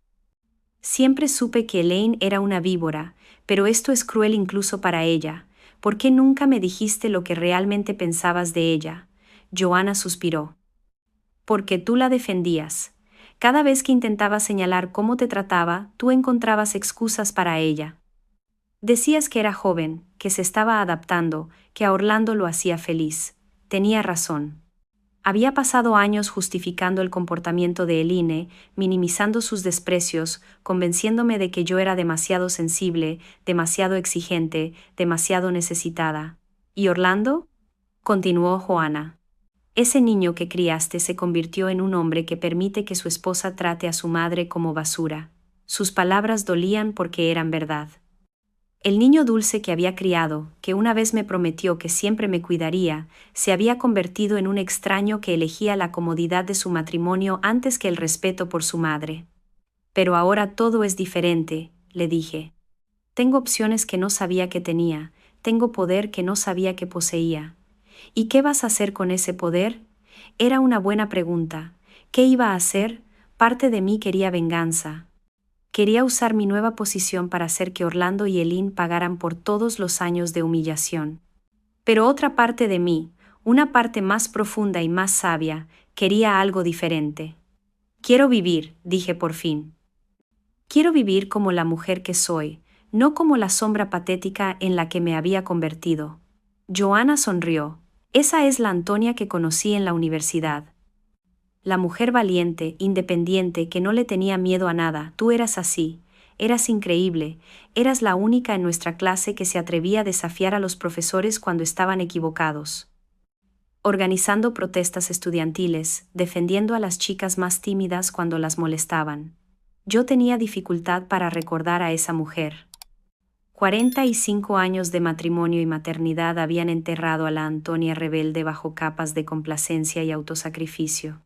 Siempre supe que Elaine era una víbora, pero esto es cruel incluso para ella. ¿Por qué nunca me dijiste lo que realmente pensabas de ella? Joana suspiró. Porque tú la defendías. Cada vez que intentaba señalar cómo te trataba, tú encontrabas excusas para ella. Decías que era joven, que se estaba adaptando, que a Orlando lo hacía feliz. Tenía razón. Había pasado años justificando el comportamiento de Eline, minimizando sus desprecios, convenciéndome de que yo era demasiado sensible, demasiado exigente, demasiado necesitada. ¿Y Orlando? Continuó Joana. Ese niño que criaste se convirtió en un hombre que permite que su esposa trate a su madre como basura. Sus palabras dolían porque eran verdad. El niño dulce que había criado, que una vez me prometió que siempre me cuidaría, se había convertido en un extraño que elegía la comodidad de su matrimonio antes que el respeto por su madre. Pero ahora todo es diferente, le dije. Tengo opciones que no sabía que tenía, tengo poder que no sabía que poseía. ¿Y qué vas a hacer con ese poder? Era una buena pregunta. ¿Qué iba a hacer? Parte de mí quería venganza. Quería usar mi nueva posición para hacer que Orlando y Eline pagaran por todos los años de humillación. Pero otra parte de mí, una parte más profunda y más sabia, quería algo diferente. Quiero vivir, dije por fin. Quiero vivir como la mujer que soy, no como la sombra patética en la que me había convertido. Joana sonrió. Esa es la Antonia que conocí en la universidad. La mujer valiente, independiente, que no le tenía miedo a nada. Tú eras así, eras increíble, eras la única en nuestra clase que se atrevía a desafiar a los profesores cuando estaban equivocados. Organizando protestas estudiantiles, defendiendo a las chicas más tímidas cuando las molestaban. Yo tenía dificultad para recordar a esa mujer. 45 años de matrimonio y maternidad habían enterrado a la Antonia rebelde bajo capas de complacencia y autosacrificio.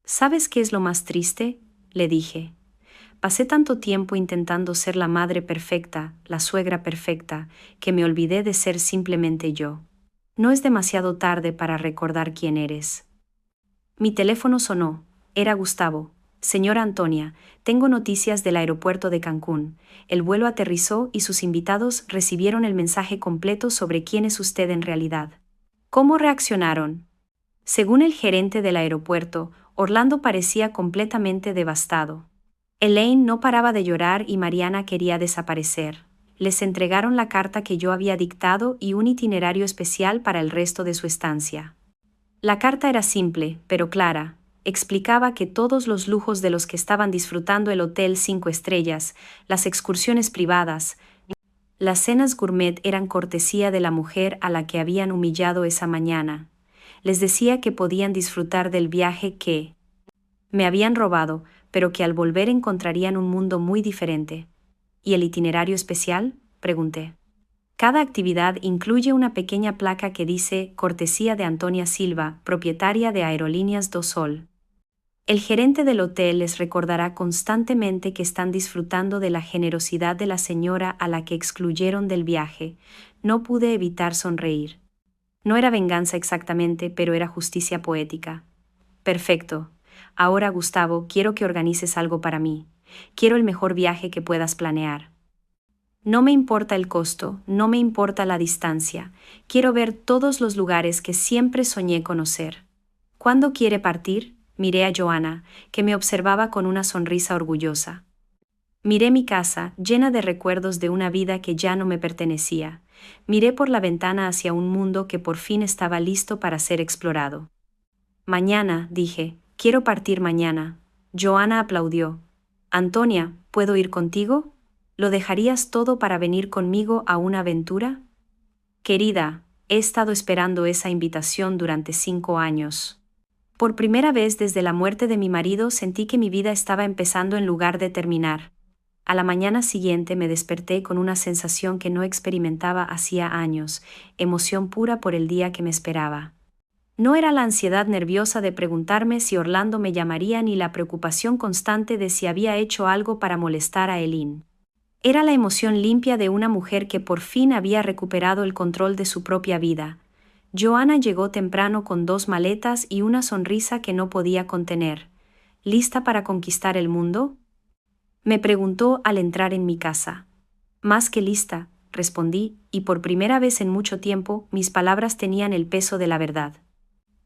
¿Sabes qué es lo más triste?, le dije. Pasé tanto tiempo intentando ser la madre perfecta, la suegra perfecta, que me olvidé de ser simplemente yo. No es demasiado tarde para recordar quién eres. Mi teléfono sonó. Era Gustavo. Señora Antonia, tengo noticias del aeropuerto de Cancún. El vuelo aterrizó y sus invitados recibieron el mensaje completo sobre quién es usted en realidad. ¿Cómo reaccionaron? Según el gerente del aeropuerto, Orlando parecía completamente devastado. Elaine no paraba de llorar y Mariana quería desaparecer. Les entregaron la carta que yo había dictado y un itinerario especial para el resto de su estancia. La carta era simple, pero clara. Explicaba que todos los lujos de los que estaban disfrutando el Hotel 5 Estrellas, las excursiones privadas, las cenas gourmet eran cortesía de la mujer a la que habían humillado esa mañana. Les decía que podían disfrutar del viaje que me habían robado, pero que al volver encontrarían un mundo muy diferente. ¿Y el itinerario especial?, pregunté. Cada actividad incluye una pequeña placa que dice «Cortesía de Antonia Silva, propietaria de Aerolíneas do Sol». El gerente del hotel les recordará constantemente que están disfrutando de la generosidad de la señora a la que excluyeron del viaje. No pude evitar sonreír. No era venganza exactamente, pero era justicia poética. Perfecto. Ahora, Gustavo, quiero que organices algo para mí. Quiero el mejor viaje que puedas planear. No me importa el costo, no me importa la distancia. Quiero ver todos los lugares que siempre soñé conocer. ¿Cuándo quiere partir? Miré a Joanna, que me observaba con una sonrisa orgullosa. Miré mi casa, llena de recuerdos de una vida que ya no me pertenecía. Miré por la ventana hacia un mundo que por fin estaba listo para ser explorado. Mañana, dije, quiero partir mañana. Joanna aplaudió. Antonia, ¿puedo ir contigo? ¿Lo dejarías todo para venir conmigo a una aventura? Querida, he estado esperando esa invitación durante 5 años. Por primera vez desde la muerte de mi marido sentí que mi vida estaba empezando en lugar de terminar. A la mañana siguiente me desperté con una sensación que no experimentaba hacía años, emoción pura por el día que me esperaba. No era la ansiedad nerviosa de preguntarme si Orlando me llamaría ni la preocupación constante de si había hecho algo para molestar a Eileen. Era la emoción limpia de una mujer que por fin había recuperado el control de su propia vida. Joanna llegó temprano con 2 maletas y una sonrisa que no podía contener. ¿Lista para conquistar el mundo?, me preguntó al entrar en mi casa. Más que lista, respondí, y por primera vez en mucho tiempo mis palabras tenían el peso de la verdad.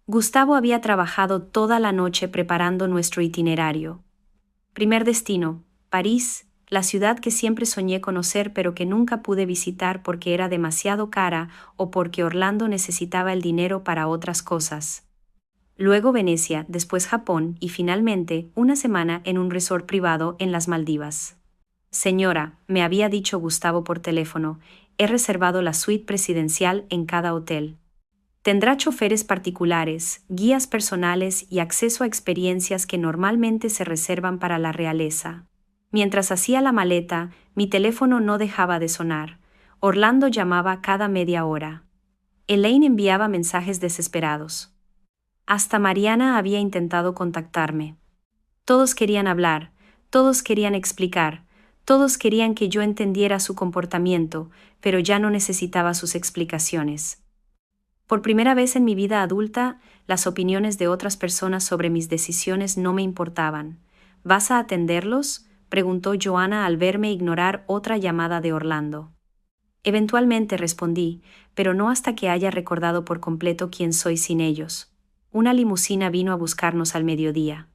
Gustavo había trabajado toda la noche preparando nuestro itinerario. Primer destino, París, la ciudad que siempre soñé conocer pero que nunca pude visitar porque era demasiado cara o porque Orlando necesitaba el dinero para otras cosas. Luego Venecia, después Japón y finalmente una semana en un resort privado en las Maldivas. Señora, me había dicho Gustavo por teléfono, he reservado la suite presidencial en cada hotel. Tendrá choferes particulares, guías personales y acceso a experiencias que normalmente se reservan para la realeza. Mientras hacía la maleta, mi teléfono no dejaba de sonar. Orlando llamaba cada media hora. Elaine enviaba mensajes desesperados. Hasta Mariana había intentado contactarme. Todos querían hablar, todos querían explicar, todos querían que yo entendiera su comportamiento, pero ya no necesitaba sus explicaciones. Por primera vez en mi vida adulta, las opiniones de otras personas sobre mis decisiones no me importaban. ¿Vas a atenderlos?, preguntó Joanna al verme ignorar otra llamada de Orlando. Eventualmente respondí, pero no hasta que haya recordado por completo quién soy sin ellos. Una limusina vino a buscarnos al mediodía.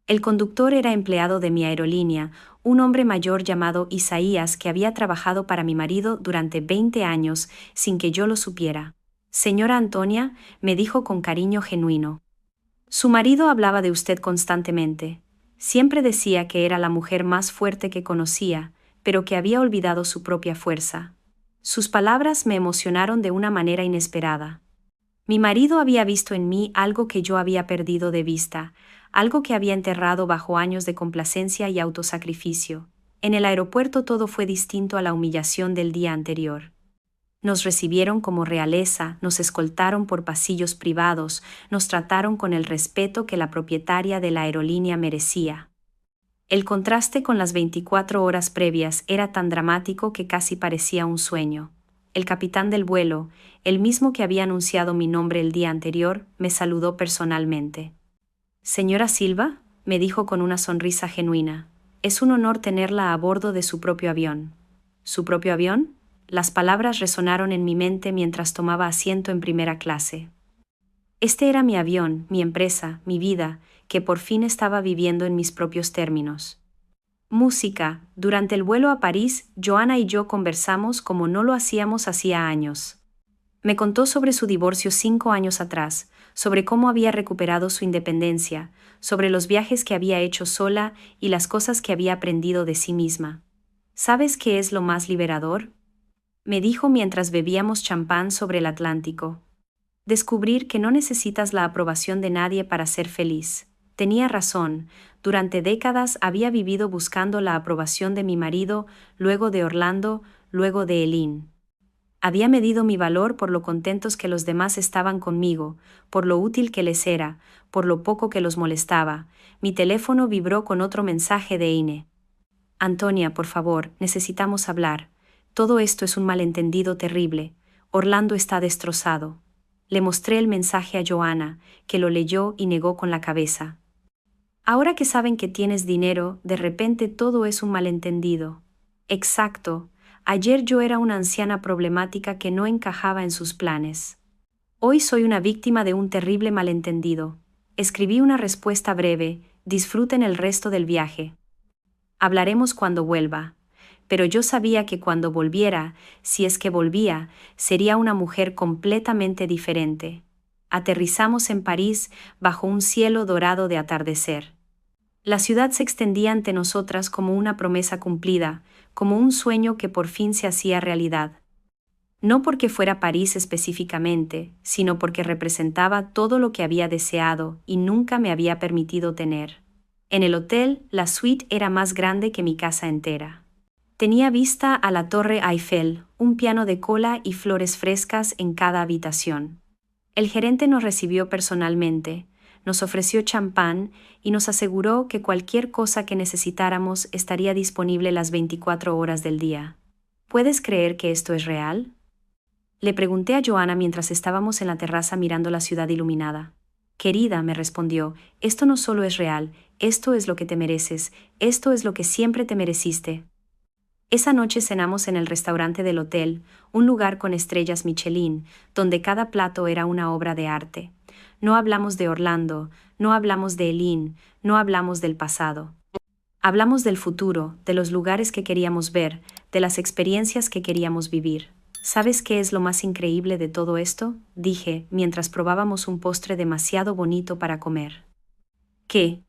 El conductor era empleado de mi aerolínea, un hombre mayor llamado Isaías que había trabajado para mi marido durante 20 años sin que yo lo supiera. Señora Antonia, me dijo con cariño genuino. Su marido hablaba de usted constantemente. Siempre decía que era la mujer más fuerte que conocía, pero que había olvidado su propia fuerza. Sus palabras me emocionaron de una manera inesperada. Mi marido había visto en mí algo que yo había perdido de vista, algo que había enterrado bajo años de complacencia y autosacrificio. En el aeropuerto todo fue distinto a la humillación del día anterior. Nos recibieron como realeza, nos escoltaron por pasillos privados, nos trataron con el respeto que la propietaria de la aerolínea merecía. El contraste con las 24 horas previas era tan dramático que casi parecía un sueño. El capitán del vuelo, el mismo que había anunciado mi nombre el día anterior, me saludó personalmente. Señora Silva, me dijo con una sonrisa genuina, es un honor tenerla a bordo de su propio avión. ¿Su propio avión? Las palabras resonaron en mi mente mientras tomaba asiento en primera clase. Este era mi avión, mi empresa, mi vida, que por fin estaba viviendo en mis propios términos. Música. Durante el vuelo a París, Joanna y yo conversamos como no lo hacíamos hacía años. Me contó sobre su divorcio 5 años atrás, sobre cómo había recuperado su independencia, sobre los viajes que había hecho sola y las cosas que había aprendido de sí misma. ¿Sabes qué es lo más liberador? Me dijo mientras bebíamos champán sobre el Atlántico. Descubrir que no necesitas la aprobación de nadie para ser feliz. Tenía razón, durante décadas había vivido buscando la aprobación de mi marido, luego de Orlando, luego de Eileen. Había medido mi valor por lo contentos que los demás estaban conmigo, por lo útil que les era, por lo poco que los molestaba. Mi teléfono vibró con otro mensaje de Ine. Antonia, por favor, necesitamos hablar. Todo esto es un malentendido terrible. Orlando está destrozado. Le mostré el mensaje a Joanna, que lo leyó y negó con la cabeza. Ahora que saben que tienes dinero, de repente todo es un malentendido. Exacto. Ayer yo era una anciana problemática que no encajaba en sus planes. Hoy soy una víctima de un terrible malentendido. Escribí una respuesta breve, disfruten el resto del viaje. Hablaremos cuando vuelva. Pero yo sabía que cuando volviera, si es que volvía, sería una mujer completamente diferente. Aterrizamos en París bajo un cielo dorado de atardecer. La ciudad se extendía ante nosotras como una promesa cumplida, como un sueño que por fin se hacía realidad. No porque fuera París específicamente, sino porque representaba todo lo que había deseado y nunca me había permitido tener. En el hotel, la suite era más grande que mi casa entera. Tenía vista a la Torre Eiffel, un piano de cola y flores frescas en cada habitación. El gerente nos recibió personalmente, nos ofreció champán y nos aseguró que cualquier cosa que necesitáramos estaría disponible las 24 horas del día. ¿Puedes creer que esto es real? Le pregunté a Joanna mientras estábamos en la terraza mirando la ciudad iluminada. Querida, me respondió, esto no solo es real, esto es lo que te mereces, esto es lo que siempre te mereciste. Esa noche cenamos en el restaurante del hotel, un lugar con estrellas Michelin, donde cada plato era una obra de arte. No hablamos de Orlando, no hablamos de Eileen, no hablamos del pasado. Hablamos del futuro, de los lugares que queríamos ver, de las experiencias que queríamos vivir. ¿Sabes qué es lo más increíble de todo esto?, dije, mientras probábamos un postre demasiado bonito para comer. ¿Qué?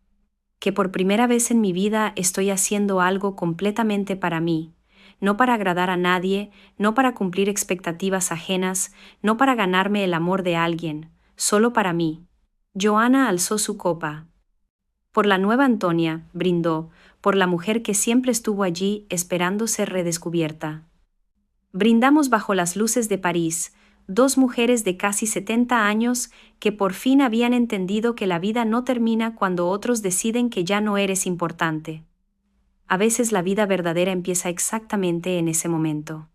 Que por primera vez en mi vida estoy haciendo algo completamente para mí, no para agradar a nadie, no para cumplir expectativas ajenas, no para ganarme el amor de alguien, solo para mí. Joanna alzó su copa. Por la nueva Antonia, brindó, por la mujer que siempre estuvo allí esperando ser redescubierta. Brindamos bajo las luces de París, dos mujeres de casi 70 años que por fin habían entendido que la vida no termina cuando otros deciden que ya no eres importante. A veces la vida verdadera empieza exactamente en ese momento.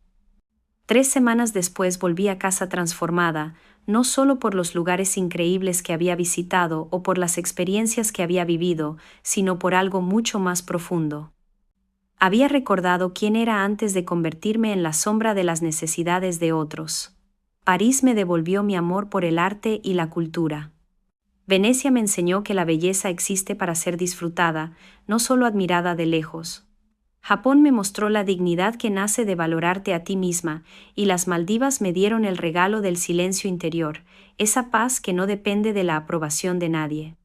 3 semanas después volví a casa transformada, no solo por los lugares increíbles que había visitado o por las experiencias que había vivido, sino por algo mucho más profundo. Había recordado quién era antes de convertirme en la sombra de las necesidades de otros. París me devolvió mi amor por el arte y la cultura. Venecia me enseñó que la belleza existe para ser disfrutada, no solo admirada de lejos. Japón me mostró la dignidad que nace de valorarte a ti misma, y las Maldivas me dieron el regalo del silencio interior, esa paz que no depende de la aprobación de nadie.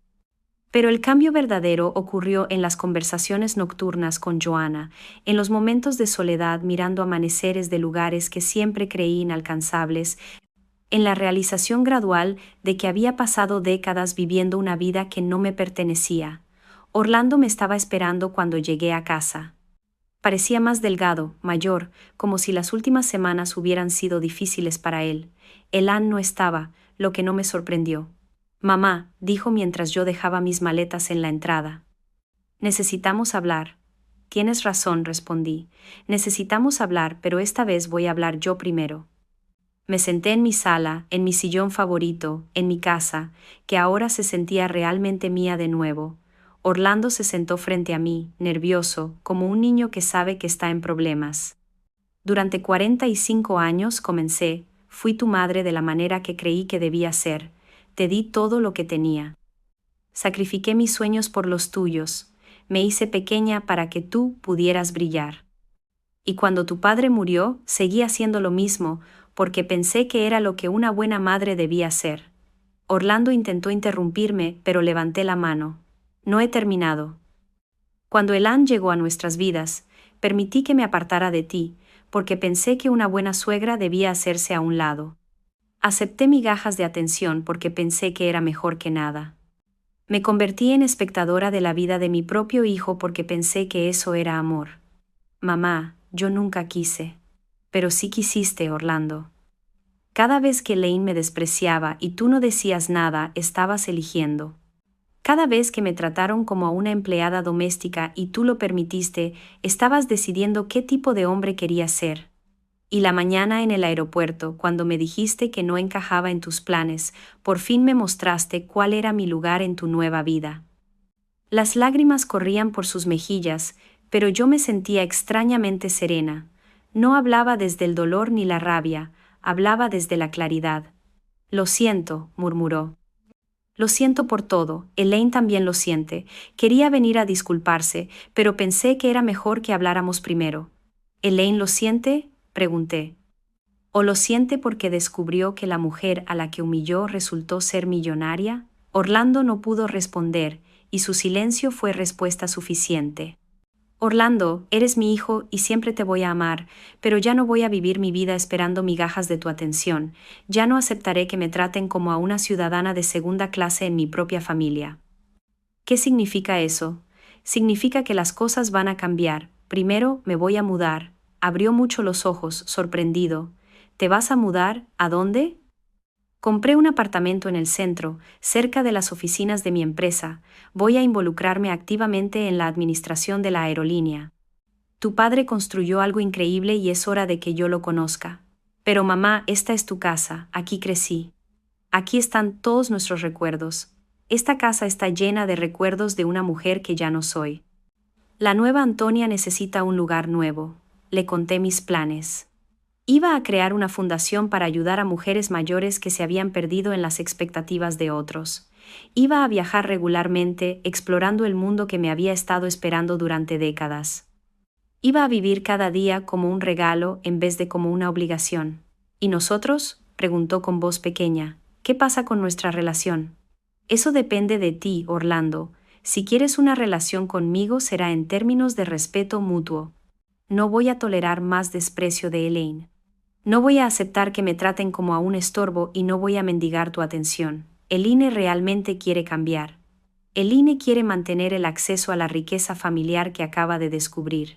Pero el cambio verdadero ocurrió en las conversaciones nocturnas con Joanna, en los momentos de soledad mirando amaneceres de lugares que siempre creí inalcanzables, en la realización gradual de que había pasado décadas viviendo una vida que no me pertenecía. Orlando me estaba esperando cuando llegué a casa. Parecía más delgado, mayor, como si las últimas semanas hubieran sido difíciles para él. Elan no estaba, lo que no me sorprendió. Mamá, dijo mientras yo dejaba mis maletas en la entrada. Necesitamos hablar. Tienes razón, respondí. Necesitamos hablar, pero esta vez voy a hablar yo primero. Me senté en mi sala, en mi sillón favorito, en mi casa, que ahora se sentía realmente mía de nuevo. Orlando se sentó frente a mí, nervioso, como un niño que sabe que está en problemas. Durante 45 años comencé, fui tu madre de la manera que creí que debía ser, te di todo lo que tenía. Sacrifiqué mis sueños por los tuyos, me hice pequeña para que tú pudieras brillar. Y cuando tu padre murió, seguí haciendo lo mismo, porque pensé que era lo que una buena madre debía hacer. Orlando intentó interrumpirme, pero levanté la mano. No he terminado. Cuando Elan llegó a nuestras vidas, permití que me apartara de ti, porque pensé que una buena suegra debía hacerse a un lado. Acepté migajas de atención porque pensé que era mejor que nada. Me convertí en espectadora de la vida de mi propio hijo porque pensé que eso era amor. Mamá, yo nunca quise. Pero sí quisiste, Orlando. Cada vez que Lane me despreciaba y tú no decías nada, estabas eligiendo. Cada vez que me trataron como a una empleada doméstica y tú lo permitiste, estabas decidiendo qué tipo de hombre querías ser. Y la mañana en el aeropuerto, cuando me dijiste que no encajaba en tus planes, por fin me mostraste cuál era mi lugar en tu nueva vida. Las lágrimas corrían por sus mejillas, pero yo me sentía extrañamente serena. No hablaba desde el dolor ni la rabia, hablaba desde la claridad. Lo siento, murmuró. Lo siento por todo, Elaine también lo siente. Quería venir a disculparse, pero pensé que era mejor que habláramos primero. ¿Elaine lo siente?, pregunté. ¿O lo siente porque descubrió que la mujer a la que humilló resultó ser millonaria? Orlando no pudo responder, y su silencio fue respuesta suficiente. Orlando, eres mi hijo y siempre te voy a amar, pero ya no voy a vivir mi vida esperando migajas de tu atención, ya no aceptaré que me traten como a una ciudadana de segunda clase en mi propia familia. ¿Qué significa eso? Significa que las cosas van a cambiar. Primero me voy a mudar. Abrió mucho los ojos, sorprendido. ¿Te vas a mudar? ¿A dónde? Compré un apartamento en el centro, cerca de las oficinas de mi empresa. Voy a involucrarme activamente en la administración de la aerolínea. Tu padre construyó algo increíble y es hora de que yo lo conozca. Pero mamá, esta es tu casa, aquí crecí. Aquí están todos nuestros recuerdos. Esta casa está llena de recuerdos de una mujer que ya no soy. La nueva Antonia necesita un lugar nuevo. Le conté mis planes. Iba a crear una fundación para ayudar a mujeres mayores que se habían perdido en las expectativas de otros. Iba a viajar regularmente, explorando el mundo que me había estado esperando durante décadas. Iba a vivir cada día como un regalo en vez de como una obligación. ¿Y nosotros?, preguntó con voz pequeña. ¿Qué pasa con nuestra relación? Eso depende de ti, Orlando. Si quieres una relación conmigo será en términos de respeto mutuo. No voy a tolerar más desprecio de Elaine. No voy a aceptar que me traten como a un estorbo y no voy a mendigar tu atención. Elaine realmente quiere cambiar. Elaine quiere mantener el acceso a la riqueza familiar que acaba de descubrir.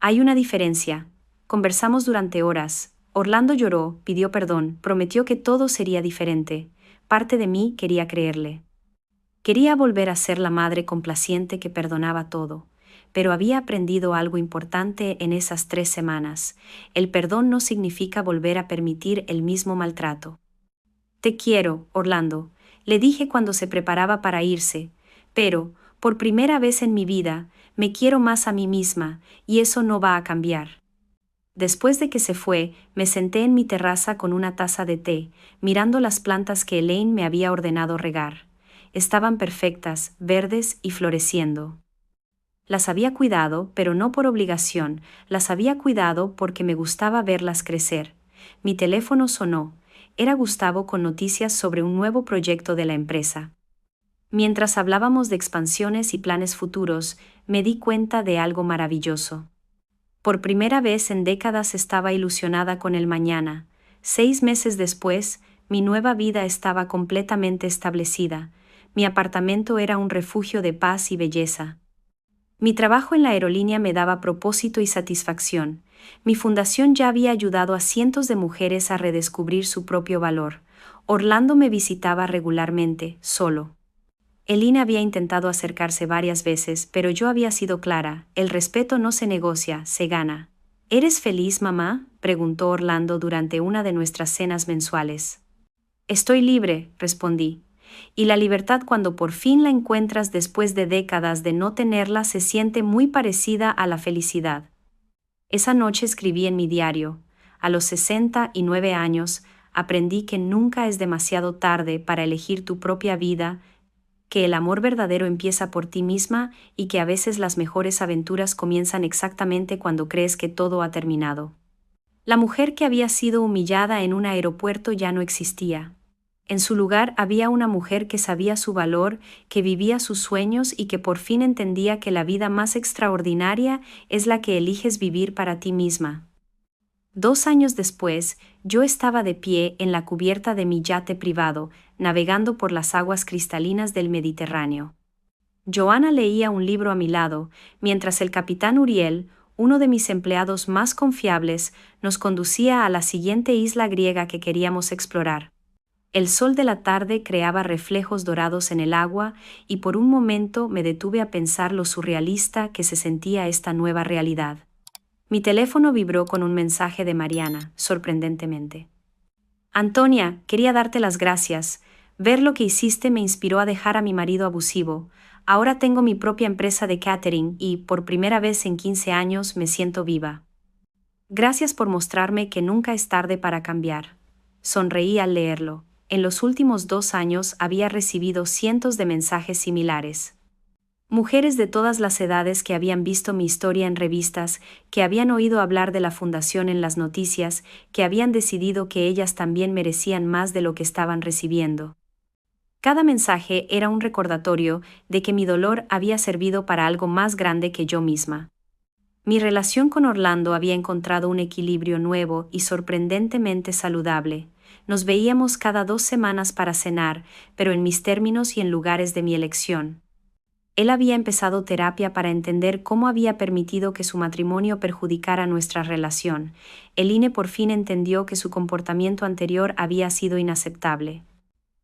Hay una diferencia. Conversamos durante horas. Orlando lloró, pidió perdón, prometió que todo sería diferente. Parte de mí quería creerle. Quería volver a ser la madre complaciente que perdonaba todo. Pero había aprendido algo importante en esas 3 semanas. El perdón no significa volver a permitir el mismo maltrato. Te quiero, Orlando, le dije cuando se preparaba para irse, pero, por primera vez en mi vida, me quiero más a mí misma, y eso no va a cambiar. Después de que se fue, me senté en mi terraza con una taza de té, mirando las plantas que Elaine me había ordenado regar. Estaban perfectas, verdes y floreciendo. Las había cuidado, pero no por obligación, las había cuidado porque me gustaba verlas crecer. Mi teléfono sonó. Era Gustavo con noticias sobre un nuevo proyecto de la empresa. Mientras hablábamos de expansiones y planes futuros, me di cuenta de algo maravilloso. Por primera vez en décadas estaba ilusionada con el mañana. 6 meses después, mi nueva vida estaba completamente establecida. Mi apartamento era un refugio de paz y belleza. Mi trabajo en la aerolínea me daba propósito y satisfacción. Mi fundación ya había ayudado a cientos de mujeres a redescubrir su propio valor. Orlando me visitaba regularmente, solo. Elaine había intentado acercarse varias veces, pero yo había sido clara: el respeto no se negocia, se gana. ¿Eres feliz, mamá?, preguntó Orlando durante una de nuestras cenas mensuales. Estoy libre, respondí. Y la libertad, cuando por fin la encuentras después de décadas de no tenerla, se siente muy parecida a la felicidad. Esa noche escribí en mi diario: a los 69 años, aprendí que nunca es demasiado tarde para elegir tu propia vida, que el amor verdadero empieza por ti misma y que a veces las mejores aventuras comienzan exactamente cuando crees que todo ha terminado. La mujer que había sido humillada en un aeropuerto ya no existía. En su lugar había una mujer que sabía su valor, que vivía sus sueños y que por fin entendía que la vida más extraordinaria es la que eliges vivir para ti misma. 2 años después, yo estaba de pie en la cubierta de mi yate privado, navegando por las aguas cristalinas del Mediterráneo. Joanna leía un libro a mi lado, mientras el capitán Uriel, uno de mis empleados más confiables, nos conducía a la siguiente isla griega que queríamos explorar. El sol de la tarde creaba reflejos dorados en el agua y por un momento me detuve a pensar lo surrealista que se sentía esta nueva realidad. Mi teléfono vibró con un mensaje de Mariana, sorprendentemente. Antonia, quería darte las gracias. Ver lo que hiciste me inspiró a dejar a mi marido abusivo. Ahora tengo mi propia empresa de catering y, por primera vez en 15 años, me siento viva. Gracias por mostrarme que nunca es tarde para cambiar. Sonreí al leerlo. En los últimos 2 años había recibido cientos de mensajes similares. Mujeres de todas las edades que habían visto mi historia en revistas, que habían oído hablar de la fundación en las noticias, que habían decidido que ellas también merecían más de lo que estaban recibiendo. Cada mensaje era un recordatorio de que mi dolor había servido para algo más grande que yo misma. Mi relación con Orlando había encontrado un equilibrio nuevo y sorprendentemente saludable. Nos veíamos cada 2 semanas para cenar, pero en mis términos y en lugares de mi elección. Él había empezado terapia para entender cómo había permitido que su matrimonio perjudicara nuestra relación. Eline por fin entendió que su comportamiento anterior había sido inaceptable.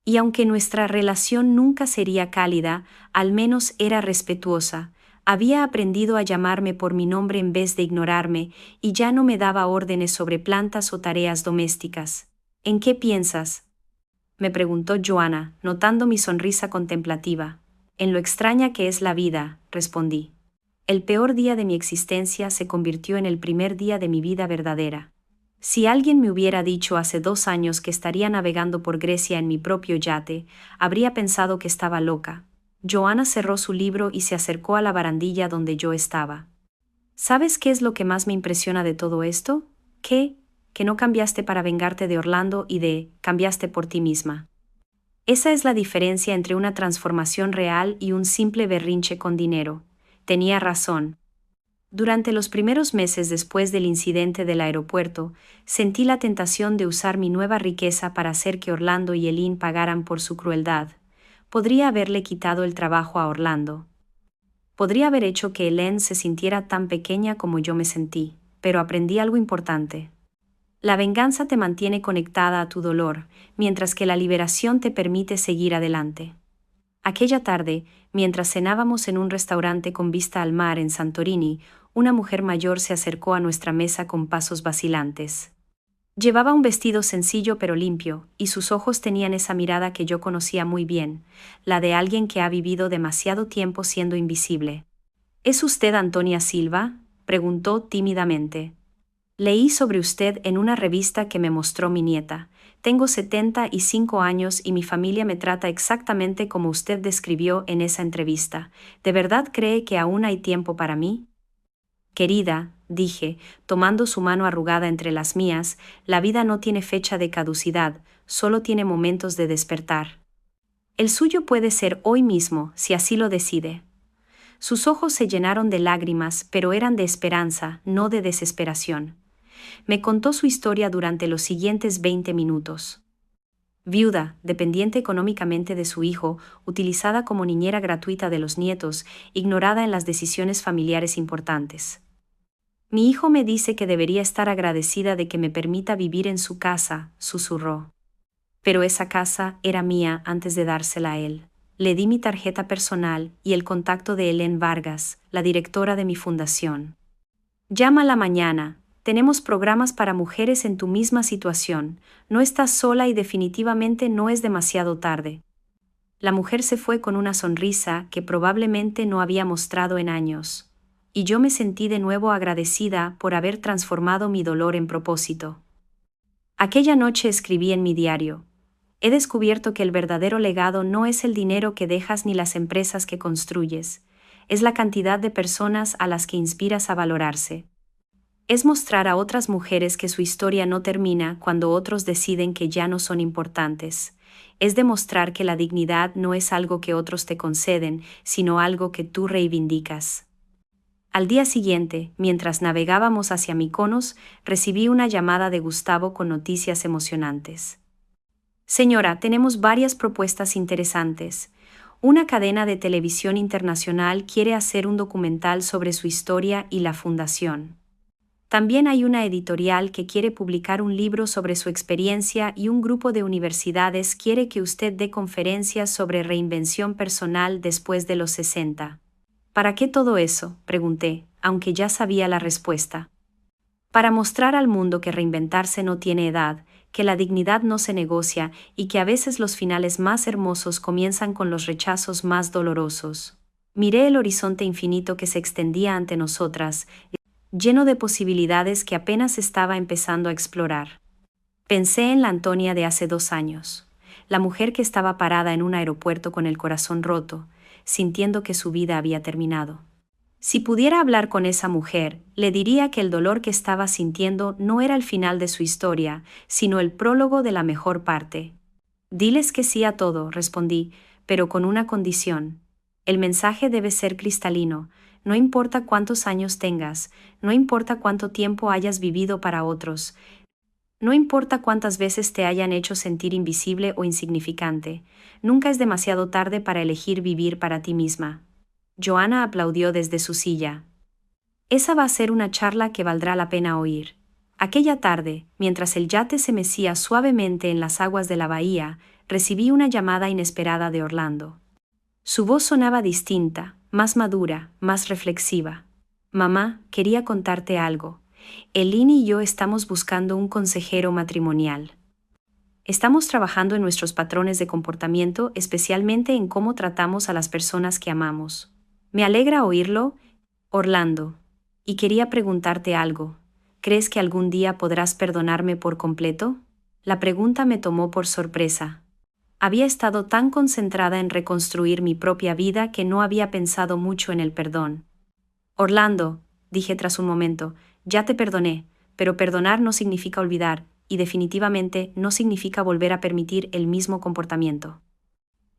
Y aunque nuestra relación nunca sería cálida, al menos era respetuosa. Había aprendido a llamarme por mi nombre en vez de ignorarme, y ya no me daba órdenes sobre plantas o tareas domésticas. ¿En qué piensas?, me preguntó Joanna, notando mi sonrisa contemplativa. En lo extraña que es la vida, respondí. El peor día de mi existencia se convirtió en el primer día de mi vida verdadera. Si alguien me hubiera dicho hace 2 años que estaría navegando por Grecia en mi propio yate, habría pensado que estaba loca. Joanna cerró su libro y se acercó a la barandilla donde yo estaba. ¿Sabes qué es lo que más me impresiona de todo esto? Que no cambiaste para vengarte de Orlando y cambiaste por ti misma. Esa es la diferencia entre una transformación real y un simple berrinche con dinero. Tenía razón. Durante los primeros meses después del incidente del aeropuerto, sentí la tentación de usar mi nueva riqueza para hacer que Orlando y Eileen pagaran por su crueldad. Podría haberle quitado el trabajo a Orlando. Podría haber hecho que Eileen se sintiera tan pequeña como yo me sentí, pero aprendí algo importante. La venganza te mantiene conectada a tu dolor, mientras que la liberación te permite seguir adelante. Aquella tarde, mientras cenábamos en un restaurante con vista al mar en Santorini, una mujer mayor se acercó a nuestra mesa con pasos vacilantes. Llevaba un vestido sencillo pero limpio, y sus ojos tenían esa mirada que yo conocía muy bien, la de alguien que ha vivido demasiado tiempo siendo invisible. ¿Es usted Antonia Silva?, preguntó tímidamente. Leí sobre usted en una revista que me mostró mi nieta. Tengo 75 años y mi familia me trata exactamente como usted describió en esa entrevista. ¿De verdad cree que aún hay tiempo para mí? Querida, dije, tomando su mano arrugada entre las mías, la vida no tiene fecha de caducidad, solo tiene momentos de despertar. El suyo puede ser hoy mismo, si así lo decide. Sus ojos se llenaron de lágrimas, pero eran de esperanza, no de desesperación. Me contó su historia durante los siguientes 20 minutos. Viuda, dependiente económicamente de su hijo, utilizada como niñera gratuita de los nietos, ignorada en las decisiones familiares importantes. Mi hijo me dice que debería estar agradecida de que me permita vivir en su casa, susurró. Pero esa casa era mía antes de dársela a él. Le di mi tarjeta personal y el contacto de Helen Vargas, la directora de mi fundación. Llámala mañana, tenemos programas para mujeres en tu misma situación, no estás sola y definitivamente no es demasiado tarde. La mujer se fue con una sonrisa que probablemente no había mostrado en años, y yo me sentí de nuevo agradecida por haber transformado mi dolor en propósito. Aquella noche escribí en mi diario: he descubierto que el verdadero legado no es el dinero que dejas ni las empresas que construyes, es la cantidad de personas a las que inspiras a valorarse. Es mostrar a otras mujeres que su historia no termina cuando otros deciden que ya no son importantes. Es demostrar que la dignidad no es algo que otros te conceden, sino algo que tú reivindicas. Al día siguiente, mientras navegábamos hacia Mykonos, recibí una llamada de Gustavo con noticias emocionantes. Señora, tenemos varias propuestas interesantes. Una cadena de televisión internacional quiere hacer un documental sobre su historia y la fundación. También hay una editorial que quiere publicar un libro sobre su experiencia y un grupo de universidades quiere que usted dé conferencias sobre reinvención personal después de los 60. ¿Para qué todo eso?, pregunté, aunque ya sabía la respuesta. Para mostrar al mundo que reinventarse no tiene edad, que la dignidad no se negocia y que a veces los finales más hermosos comienzan con los rechazos más dolorosos. Miré el horizonte infinito que se extendía ante nosotras, lleno de posibilidades que apenas estaba empezando a explorar. Pensé en la Antonia de hace 2 años, la mujer que estaba parada en un aeropuerto con el corazón roto, sintiendo que su vida había terminado. Si pudiera hablar con esa mujer, le diría que el dolor que estaba sintiendo no era el final de su historia, sino el prólogo de la mejor parte. Diles que sí a todo, respondí, pero con una condición. El mensaje debe ser cristalino. No importa cuántos años tengas, no importa cuánto tiempo hayas vivido para otros, no importa cuántas veces te hayan hecho sentir invisible o insignificante, nunca es demasiado tarde para elegir vivir para ti misma. Joanna aplaudió desde su silla. Esa va a ser una charla que valdrá la pena oír. Aquella tarde, mientras el yate se mecía suavemente en las aguas de la bahía, recibí una llamada inesperada de Orlando. Su voz sonaba distinta, más madura, más reflexiva. Mamá, quería contarte algo. Elin y yo estamos buscando un consejero matrimonial. Estamos trabajando en nuestros patrones de comportamiento, especialmente en cómo tratamos a las personas que amamos. Me alegra oírlo, Orlando. Y quería preguntarte algo. ¿Crees que algún día podrás perdonarme por completo? La pregunta me tomó por sorpresa. Había estado tan concentrada en reconstruir mi propia vida que no había pensado mucho en el perdón. Orlando, dije tras un momento, ya te perdoné, pero perdonar no significa olvidar, y definitivamente no significa volver a permitir el mismo comportamiento.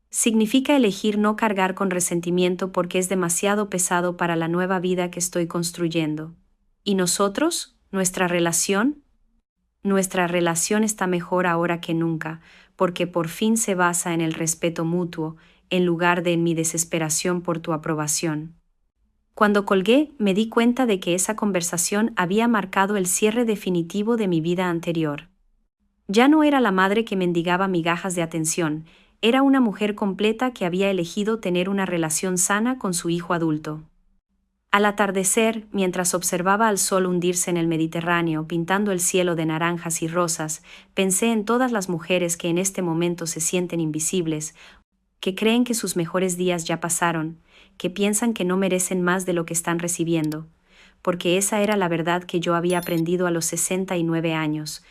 Significa elegir no cargar con resentimiento porque es demasiado pesado para la nueva vida que estoy construyendo. ¿Y nosotros? ¿Nuestra relación? Nuestra relación está mejor ahora que nunca, porque por fin se basa en el respeto mutuo, en lugar de en mi desesperación por tu aprobación. Cuando colgué, me di cuenta de que esa conversación había marcado el cierre definitivo de mi vida anterior. Ya no era la madre que mendigaba migajas de atención, era una mujer completa que había elegido tener una relación sana con su hijo adulto. Al atardecer, mientras observaba al sol hundirse en el Mediterráneo pintando el cielo de naranjas y rosas, pensé en todas las mujeres que en este momento se sienten invisibles, que creen que sus mejores días ya pasaron, que piensan que no merecen más de lo que están recibiendo, porque esa era la verdad que yo había aprendido a los 69 años,